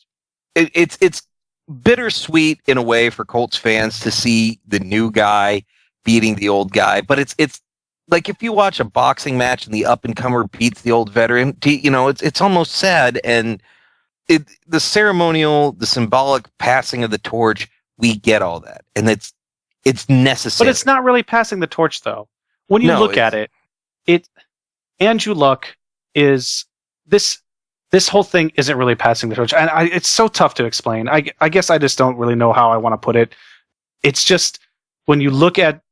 it's bittersweet in a way for Colts fans to see the new guy beating the old guy. But it's like if you watch a boxing match and the up and comer beats the old veteran, it's almost sad. And the ceremonial, the symbolic passing of the torch, we get all that, and it's necessary. But it's not really passing the torch, though. When you look at it, Andrew Luck is this whole thing isn't really passing the torch, and it's so tough to explain. I guess I just don't really know how I want to put it. It's just when you look at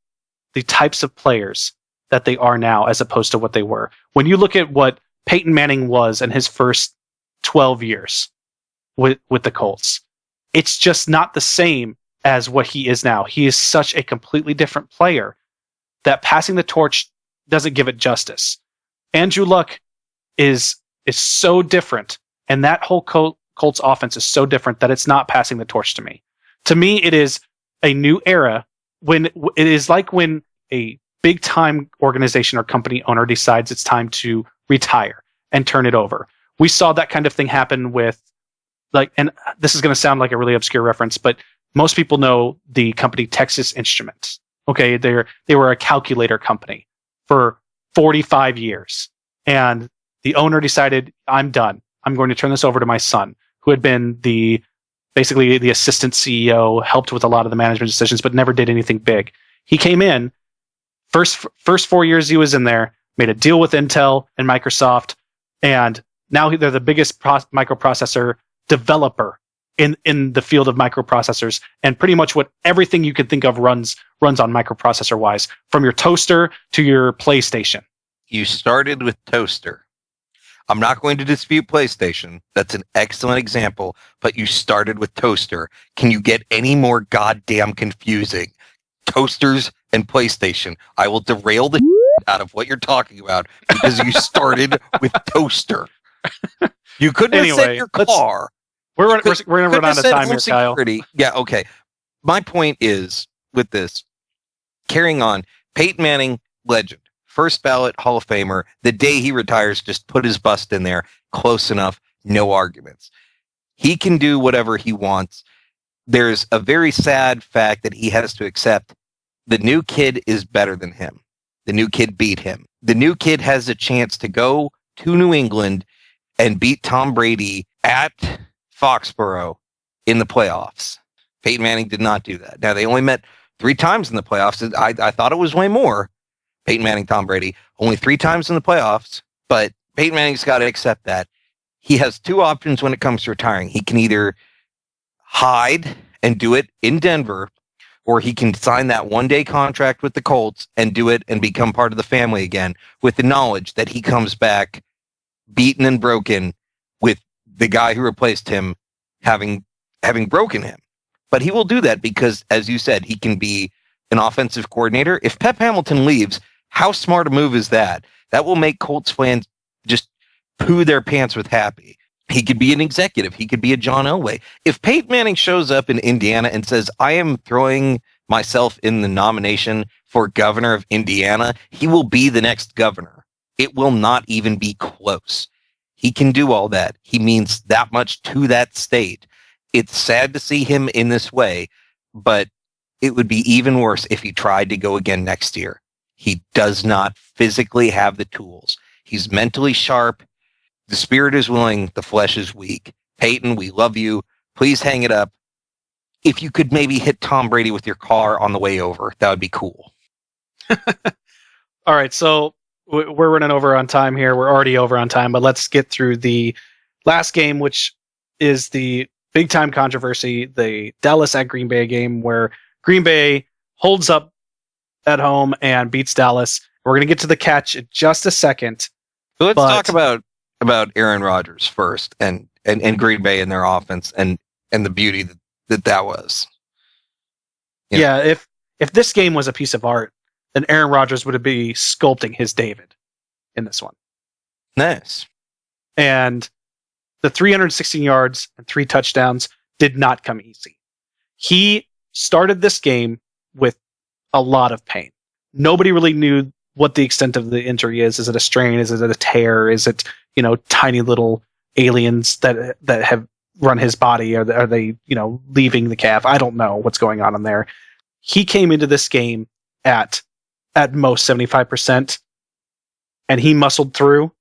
the types of players that they are now as opposed to what they were. When you look at what Peyton Manning was in his first 12 years with the Colts, it's just not the same as what he is now. He is such a completely different player that passing the torch doesn't give it justice. Andrew Luck is so different, and that whole Colts offense is so different that it's not passing the torch to me. To me, it is a new era. When it is like when a big time organization or company owner decides it's time to retire and turn it over. We saw that kind of thing happen with, and this is going to sound like a really obscure reference, but most people know the company Texas Instruments. Okay, they were a calculator company for 45 years, and the owner decided, I'm done. I'm going to turn this over to my son, who had been basically the assistant CEO, helped with a lot of the management decisions, but never did anything big. He came in, first 4 years he was in there, made a deal with Intel and Microsoft, and now they're the biggest microprocessor developer in the field of microprocessors, and pretty much everything you can think of runs on microprocessor wise, from your toaster to your PlayStation. You started with toaster. I'm not going to dispute PlayStation. That's an excellent example, but you started with toaster. Can you get any more goddamn confusing? Toasters and PlayStation. I will derail the out of what you're talking about because you started with toaster. You couldn't have said your car. We're going to run out of time here, Kyle. Yeah, okay. My point is, with this, carrying on, Peyton Manning, legend. First ballot Hall of Famer. The day he retires, just put his bust in there. Close enough. No arguments. He can do whatever he wants. There's a very sad fact that he has to accept. The new kid is better than him. The new kid beat him. The new kid has a chance to go to New England and beat Tom Brady at Foxborough in the playoffs. Peyton Manning did not do that. Now, they only met 3 times in the playoffs. I thought it was way more. Peyton Manning, Tom Brady, only 3 times in the playoffs, but Peyton Manning's got to accept that. He has 2 options when it comes to retiring. He can either hide and do it in Denver, or he can sign that 1-day contract with the Colts and do it and become part of the family again with the knowledge that he comes back beaten and broken with the guy who replaced him having broken him. But he will do that because, as you said, he can be an offensive coordinator. If Pep Hamilton leaves, how smart a move is that? That will make Colts fans just poo their pants with happy. He could be an executive. He could be a John Elway. If Peyton Manning shows up in Indiana and says, I am throwing myself in the nomination for governor of Indiana, he will be the next governor. It will not even be close. He can do all that. He means that much to that state. It's sad to see him in this way, but it would be even worse if he tried to go again next year. He does not physically have the tools. He's mentally sharp. The spirit is willing. The flesh is weak. Peyton, we love you. Please hang it up. If you could maybe hit Tom Brady with your car on the way over, that would be cool. All right, so we're running over on time here. We're already over on time, but let's get through the last game, which is the big time controversy, the Dallas at Green Bay game, where Green Bay holds up at home and beats Dallas. We're going to get to the catch in just a second. So let's talk about Aaron Rodgers first and Green Bay and their offense and the beauty that was. Yeah, if this game was a piece of art, then Aaron Rodgers would be sculpting his David in this one. Nice. And the 316 yards and 3 touchdowns did not come easy. He started this game with a lot of pain. Nobody really knew what the extent of the injury is. Is it a strain? Is it a tear? Is it, tiny little aliens that have run his body? Are they, leaving the calf? I don't know what's going on in there. He came into this game at most 75%, and he muscled through.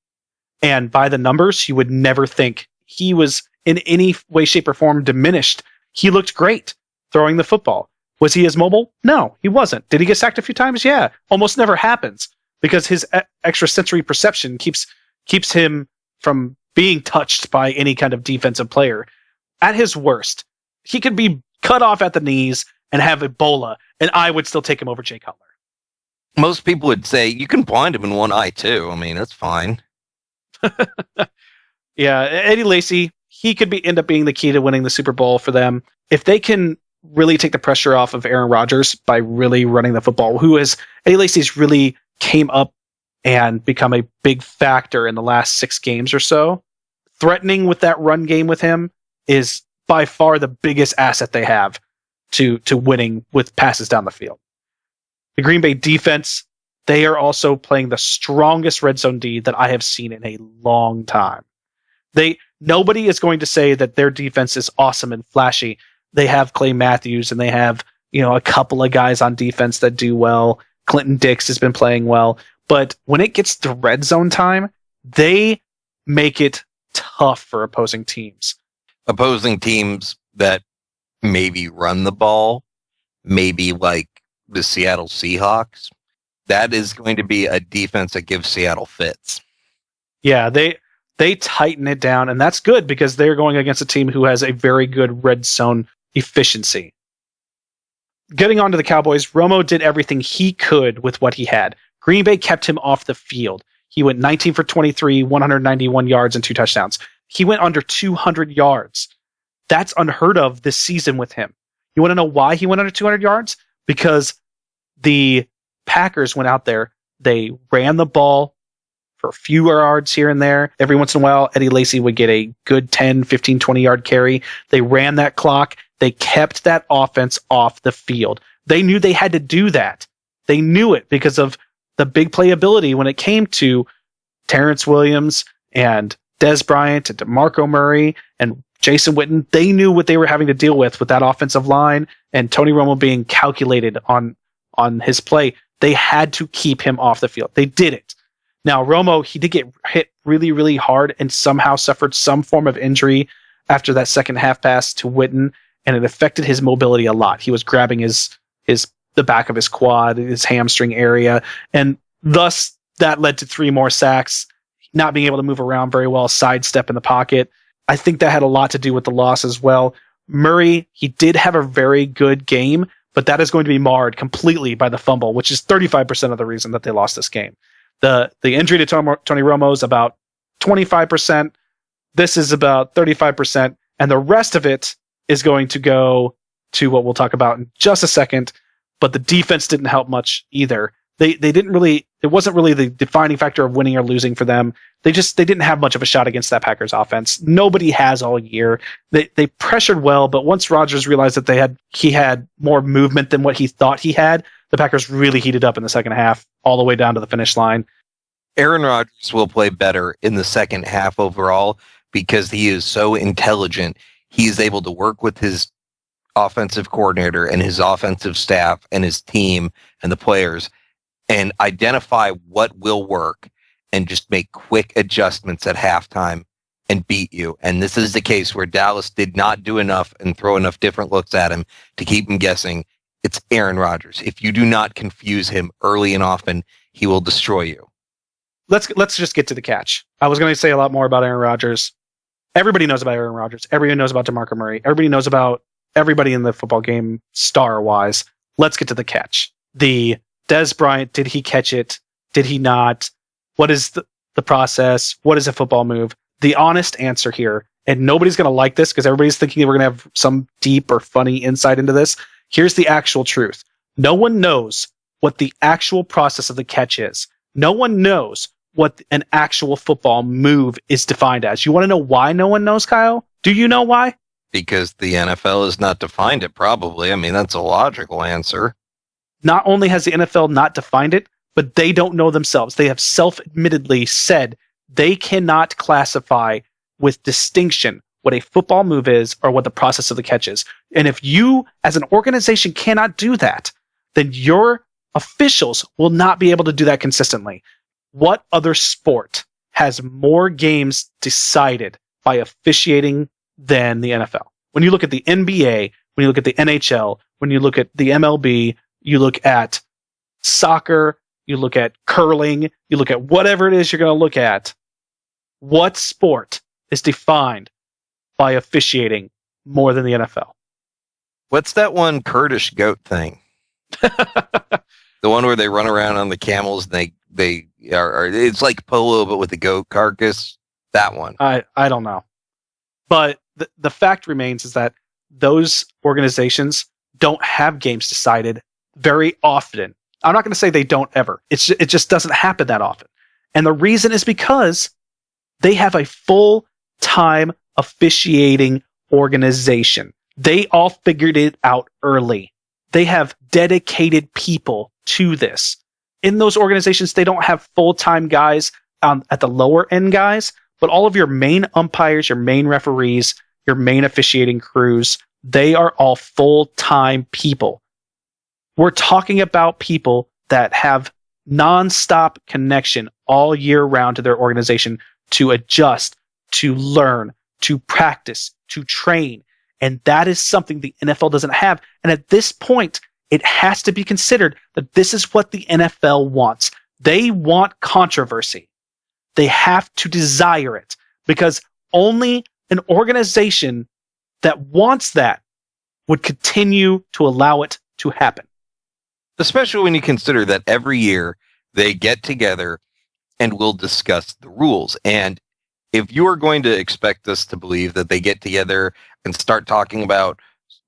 And by the numbers, you would never think he was in any way, shape, or form diminished. He looked great throwing the football. Was he as mobile? No, he wasn't. Did he get sacked a few times? Yeah. Almost never happens because his extrasensory perception keeps him from being touched by any kind of defensive player. At his worst, he could be cut off at the knees and have Ebola, and I would still take him over Jay Cutler. Most people would say you can blind him in one eye too. I mean, that's fine. Yeah, Eddie Lacy, he could end up being the key to winning the Super Bowl for them. If they can really take the pressure off of Aaron Rodgers by really running the football, Eddie Lacy's really came up and become a big factor in the last 6 games or so. Threatening with that run game with him is by far the biggest asset they have to winning with passes down the field. The Green Bay defense, they are also playing the strongest red zone D that I have seen in a long time. Nobody is going to say that their defense is awesome and flashy. They have Clay Matthews and they have, a couple of guys on defense that do well. Clinton Dix has been playing well, but when it gets to red zone time, they make it tough for opposing teams. Opposing teams that maybe run the ball, maybe like the Seattle Seahawks. That is going to be a defense that gives Seattle fits. Yeah, they tighten it down, and that's good because they're going against a team who has a very good red zone efficiency. Getting on to the Cowboys, Romo did everything he could with what he had. Green Bay kept him off the field. He went 19 for 23, 191 yards, and 2 touchdowns. He went under 200 yards. That's unheard of this season with him. You want to know why he went under 200 yards? Because the Packers went out there, they ran the ball for a few yards here and there. Every once in a while, Eddie Lacy would get a good 10, 15, 20-yard carry. They ran that clock. They kept that offense off the field. They knew they had to do that. They knew it because of the big playability when it came to Terrence Williams and Dez Bryant and DeMarco Murray and Jason Witten. They knew what they were having to deal with that offensive line and Tony Romo being calculated on his play. They had to keep him off the field. They did it. Now, Romo, he did get hit really, really hard and somehow suffered some form of injury after that second half pass to Witten, and it affected his mobility a lot. He was grabbing the back of his quad, his hamstring area, and thus that led to 3 more sacks, not being able to move around very well, sidestep in the pocket. I think that had a lot to do with the loss as well. Murray, he did have a very good game, but that is going to be marred completely by the fumble, which is 35% of the reason that they lost this game. The injury to Tony Romo is about 25%. This is about 35%. And the rest of it is going to go to what we'll talk about in just a second. but the defense didn't help much either. They didn't really, it wasn't really the defining factor of winning or losing for them. They didn't have much of a shot against that Packers offense. Nobody has all year. They pressured well, but once Rodgers realized that he had more movement than what he thought he had, the Packers really heated up in the second half, all the way down to the finish line. Aaron Rodgers will play better in the second half overall because he is so intelligent. He is able to work with his offensive coordinator and his offensive staff and his team and the players and identify what will work and just make quick adjustments at halftime and beat you. And this is the case where Dallas did not do enough and throw enough different looks at him to keep him guessing. It's Aaron Rodgers. If you do not confuse him early and often, he will destroy you. Let's just get to the catch. I was going to say a lot more about Aaron Rodgers. Everybody knows about Aaron Rodgers. Everybody knows about DeMarco Murray. Everybody knows about everybody in the football game star-wise. Let's get to the catch. The Dez Bryant, did he catch it? Did he not? What is the process? What is a football move? The honest answer here, and nobody's going to like this because everybody's thinking we're going to have some deep or funny insight into this. Here's the actual truth. No one knows what the actual process of the catch is. No one knows what an actual football move is defined as. You want to know why no one knows, Kyle? Do you know why? Because the NFL has not defined it, probably. I mean, that's a logical answer. Not only has the NFL not defined it, but they don't know themselves. They have self-admittedly said they cannot classify with distinction what a football move is or what the process of the catch is. And if you, as an organization, cannot do that, then your officials will not be able to do that consistently. What other sport has more games decided by officiating than the NFL? When you look at the NBA, when you look at the NHL, when you look at the MLB, you look at soccer, you look at curling, you look at whatever it is you're going to look at, what sport is defined by officiating more than the NFL? What's that one Kurdish goat thing? The one where they run around on the camels and they are it's like polo but with a goat carcass. That one. I don't know. But the fact remains is that those organizations don't have games decided very often. I'm not going to say they don't ever. It just doesn't happen that often. And the reason is because they have a full-time officiating organization. They all figured it out early. They have dedicated people to this. In those organizations, they don't have full-time guys at the lower end guys, but all of your main umpires, your main referees, your main officiating crews, they are all full-time people. We're talking about people that have nonstop connection all year round to their organization to adjust, to learn, to practice, to train. And that is something the NFL doesn't have. And at this point, it has to be considered that this is what the NFL wants. They want controversy. They have to desire it because only an organization that wants that would continue to allow it to happen. Especially when you consider that every year they get together and will discuss the rules. And if you are going to expect us to believe that they get together and start talking about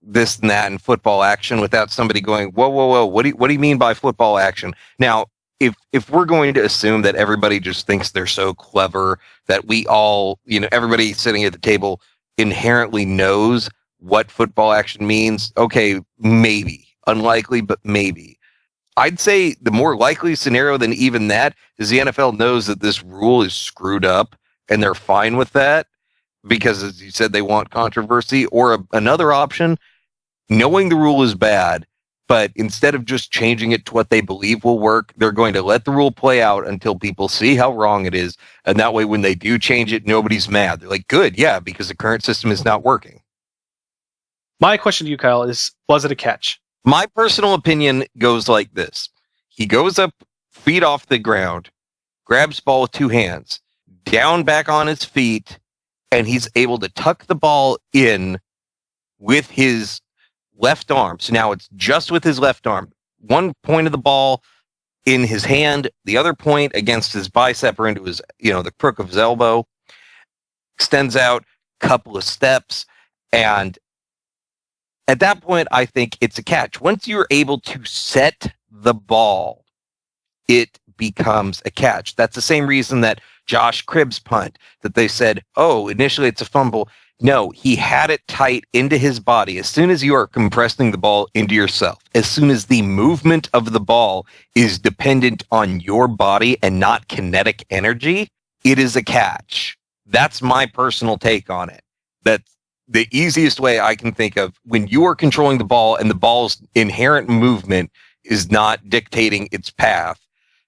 this and that and football action without somebody going, whoa, what do you mean by football action? Now, if we're going to assume that everybody just thinks they're so clever that we all, everybody sitting at the table inherently knows what football action means, okay, maybe. Unlikely, but maybe. I'd say the more likely scenario than even that is the NFL knows that this rule is screwed up and they're fine with that because, as you said, they want controversy. Or another option, knowing the rule is bad, but instead of just changing it to what they believe will work, they're going to let the rule play out until people see how wrong it is. And that way, when they do change it, nobody's mad. They're like, good, yeah, because the current system is not working. My question to you, Kyle, is, was it a catch? My personal opinion goes like this. He goes up, feet off the ground, grabs ball with two hands, down back on his feet, and he's able to tuck the ball in with his left arm. So now it's just with his left arm. One point of the ball in his hand, the other point against his bicep or into his, the crook of his elbow. Extends out, couple of steps, and At that point, I think it's a catch. Once you're able to set the ball, it becomes a catch. That's the same reason that Josh Cribbs' punt, that they said, oh, initially it's a fumble. No, he had it tight into his body. As soon as you are compressing the ball into yourself, as soon as the movement of the ball is dependent on your body and not kinetic energy, it is a catch. That's my personal take on it. That's the easiest way I can think of. When you are controlling the ball and the ball's inherent movement is not dictating its path,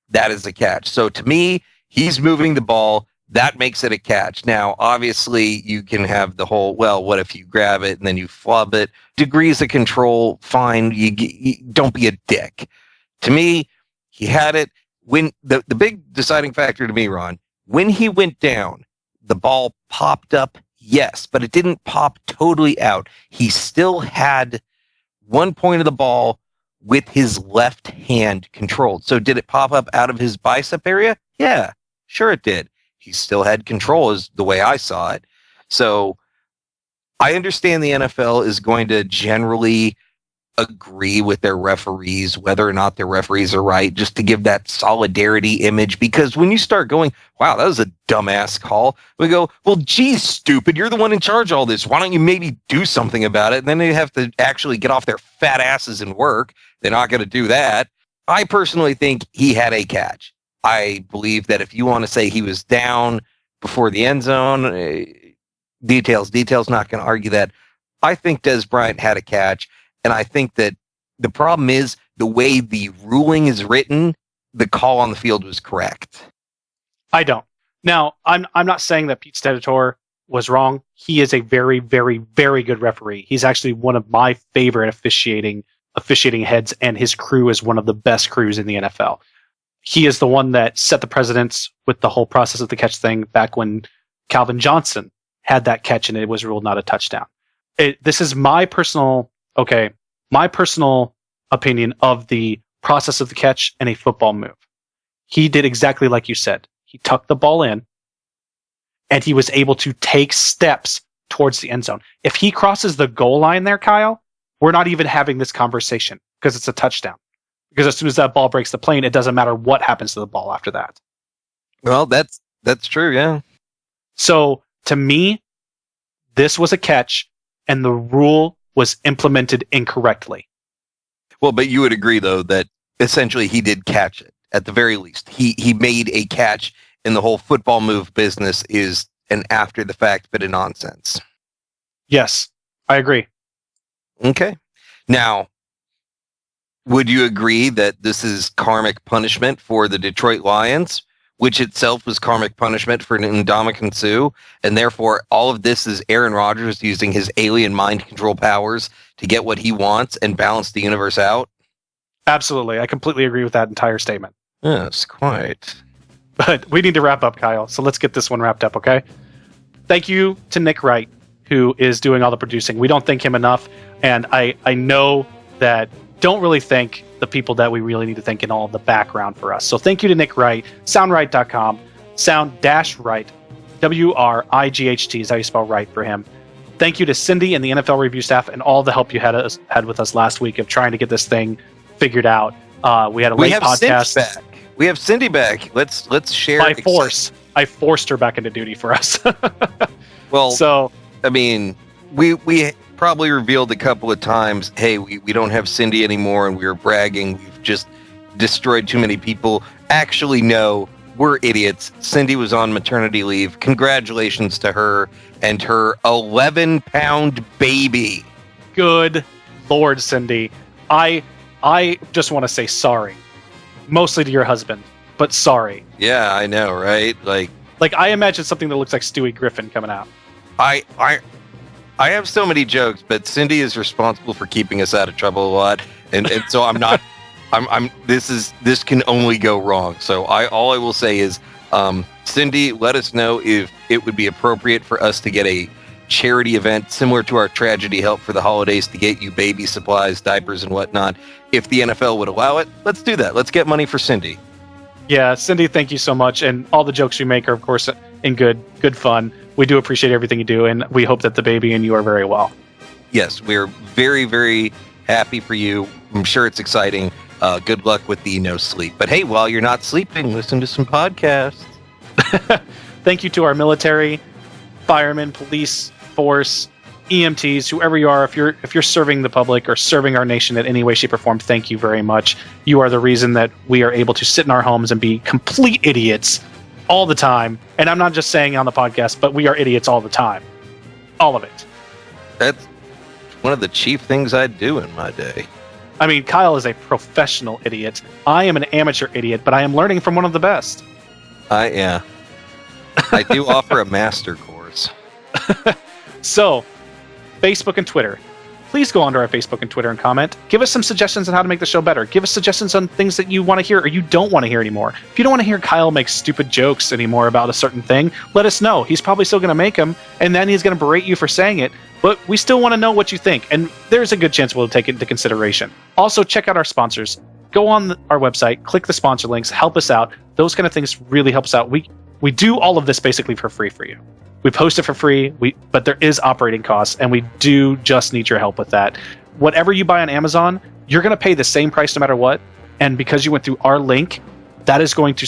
that is a catch. So to me, he's moving the ball. That makes it a catch. Now, obviously, you can have the whole, well, what if you grab it and then you flub it? Degrees of control, fine. You don't be a dick. To me, he had it. When the big deciding factor to me, Ron, when he went down, the ball popped up, yes, but it didn't pop totally out. He still had one point of the ball with his left hand controlled. So did it pop up out of his bicep area? Yeah, sure it did. He still had control, is the way I saw it. So I understand the NFL is going to generally agree with their referees, whether or not their referees are right, just to give that solidarity image. Because when you start going, wow, that was a dumbass call, we go, well, geez, stupid, you're the one in charge of all this. Why don't you maybe do something about it? And then they have to actually get off their fat asses and work. They're not going to do that. I personally think he had a catch. I believe that if you want to say he was down before the end zone, details, not going to argue that. I think Dez Bryant had a catch, and I think that the problem is the way the ruling is written, the call on the field was correct. I don't. Now, I'm not saying that Pete Stedator was wrong. He is a very, very, very good referee. He's actually one of my favorite officiating heads, and his crew is one of the best crews in the NFL. He is the one that set the precedence with the whole process of the catch thing back when Calvin Johnson had that catch and it was ruled not a touchdown. This is my personal opinion of the process of the catch and a football move. He did exactly like you said. He tucked the ball in and he was able to take steps towards the end zone. If he crosses the goal line there, Kyle, we're not even having this conversation because it's a touchdown. Because as soon as that ball breaks the plane, it doesn't matter what happens to the ball after that. Well, that's true, yeah. So to me, this was a catch, and the rule was implemented incorrectly. Well, but you would agree, though, that essentially he did catch it, at the very least. He made a catch, and the whole football move business is an after-the-fact bit of nonsense. Yes, I agree. Okay. Now, would you agree that this is karmic punishment for the Detroit Lions, which itself was karmic punishment for Ndamukong Suh, and therefore all of this is Aaron Rodgers using his alien mind control powers to get what he wants and balance the universe out? Absolutely. I completely agree with that entire statement. Yes, quite. But we need to wrap up, Kyle, so let's get this one wrapped up, okay? Thank you to Nick Wright, who is doing all the producing. We don't thank him enough, and I know that don't really thank the people that we really need to thank in all of the background for us. So thank you to Nick Wright, soundright.com, sound-right, WRIGHT is how you spell right for him. Thank you to Cindy and the NFL review staff and all the help you had with us last week of trying to get this thing figured out. We had a late podcast. We have Cindy back. Let's share. By force. I forced her back into duty for us. Well, so I mean, we probably revealed a couple of times, hey, we don't have Cindy anymore, and we were bragging. We've just destroyed too many people. Actually, no, we're idiots. Cindy was on maternity leave. Congratulations to her and her 11-pound baby. Good Lord, Cindy. I just want to say sorry. Mostly to your husband, but sorry. Yeah, I know, right? Like I imagine something that looks like Stewie Griffin coming out. I have so many jokes, but Cindy is responsible for keeping us out of trouble a lot, and so I'm not. This can only go wrong. So all I will say is, Cindy, let us know if it would be appropriate for us to get a charity event similar to our tragedy help for the holidays to get you baby supplies, diapers, and whatnot. If the NFL would allow it, let's do that. Let's get money for Cindy. Yeah, Cindy, thank you so much, and all the jokes you make are, of course, in good fun. We do appreciate everything you do, and we hope that the baby and you are very well. yes, we're very, very happy for you. I'm sure it's exciting. Good luck with the no sleep. But hey, while you're not sleeping, listen to some podcasts. Thank you to our military, firemen, police force, EMTs, whoever you are. If you're serving the public or serving our nation in any way, shape, or form, thank you very much. You are the reason that we are able to sit in our homes and be complete idiots all the time. And I'm not just saying on the podcast, but we are idiots all the time. All of it. That's one of the chief things I do in my day. I mean, Keil is a professional idiot. I am an amateur idiot, but I am learning from one of the best. I do offer a master course. So, Facebook and Twitter. Please go onto our Facebook and Twitter and comment. Give us some suggestions on how to make the show better. Give us suggestions on things that you want to hear or you don't want to hear anymore. If you don't want to hear Keil make stupid jokes anymore about a certain thing, let us know. He's probably still going to make them, and then he's going to berate you for saying it. But we still want to know what you think, and there's a good chance we'll take it into consideration. Also, check out our sponsors. Go on our website, click the sponsor links, help us out. Those kind of things really help us out. We do all of this basically for free for you. We post it for free, but there is operating costs, and we do just need your help with that. Whatever you buy on Amazon, you're going to pay the same price no matter what, and because you went through our link, that is going to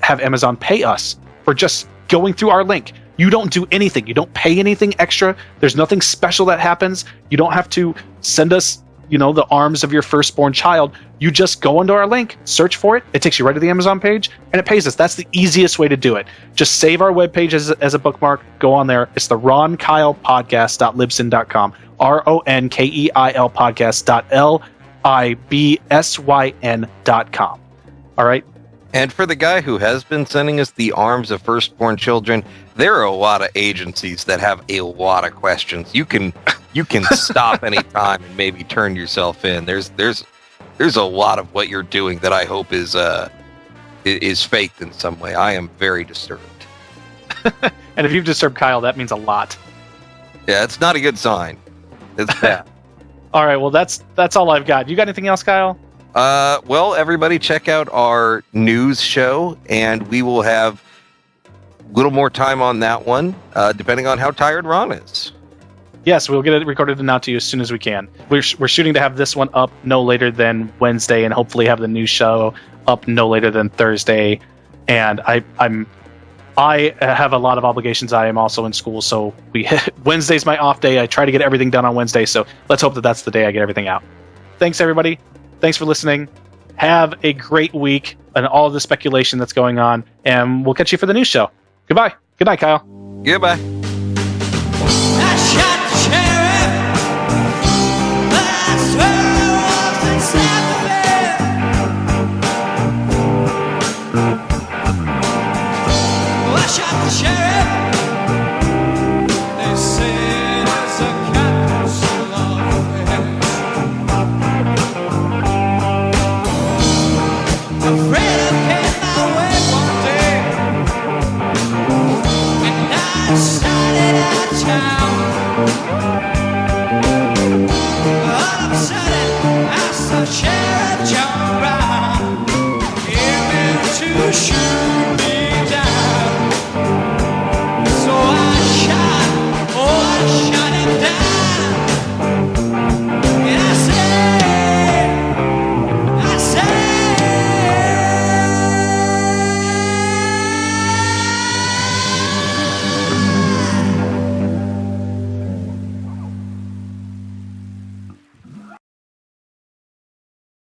have Amazon pay us for just going through our link. You don't do anything. You don't pay anything extra. There's nothing special that happens. You don't have to send us, the arms of your firstborn child. You just go into our link, search for it. It takes you right to the Amazon page, and it pays us. That's the easiest way to do it. Just save our webpage as a bookmark. Go on there. It's the ronkeilpodcast.libsyn.com. RONKEIL podcast.LIBSYN.com. All right. And for the guy who has been sending us the arms of firstborn children, there are a lot of agencies that have a lot of questions. You can stop anytime and maybe turn yourself in. There's a lot of what you're doing that I hope is faked in some way. I am very disturbed. And if you've disturbed Keil, that means a lot. Yeah, it's not a good sign. It's bad. All right, well that's all I've got. You got anything else, Keil? Well, everybody check out our news show, and we will have a little more time on that one, depending on how tired Ron is. Yes, we'll get it recorded and out to you as soon as we can. We're shooting to have this one up no later than Wednesday, and hopefully have the new show up no later than Thursday. And I have a lot of obligations. I am also in school, so Wednesday's my off day. I try to get everything done on Wednesday, so let's hope that that's the day I get everything out. Thanks, everybody. Thanks for listening. Have a great week and all of the speculation that's going on, and we'll catch you for the news show. Goodbye. Good night, Keil. Goodbye.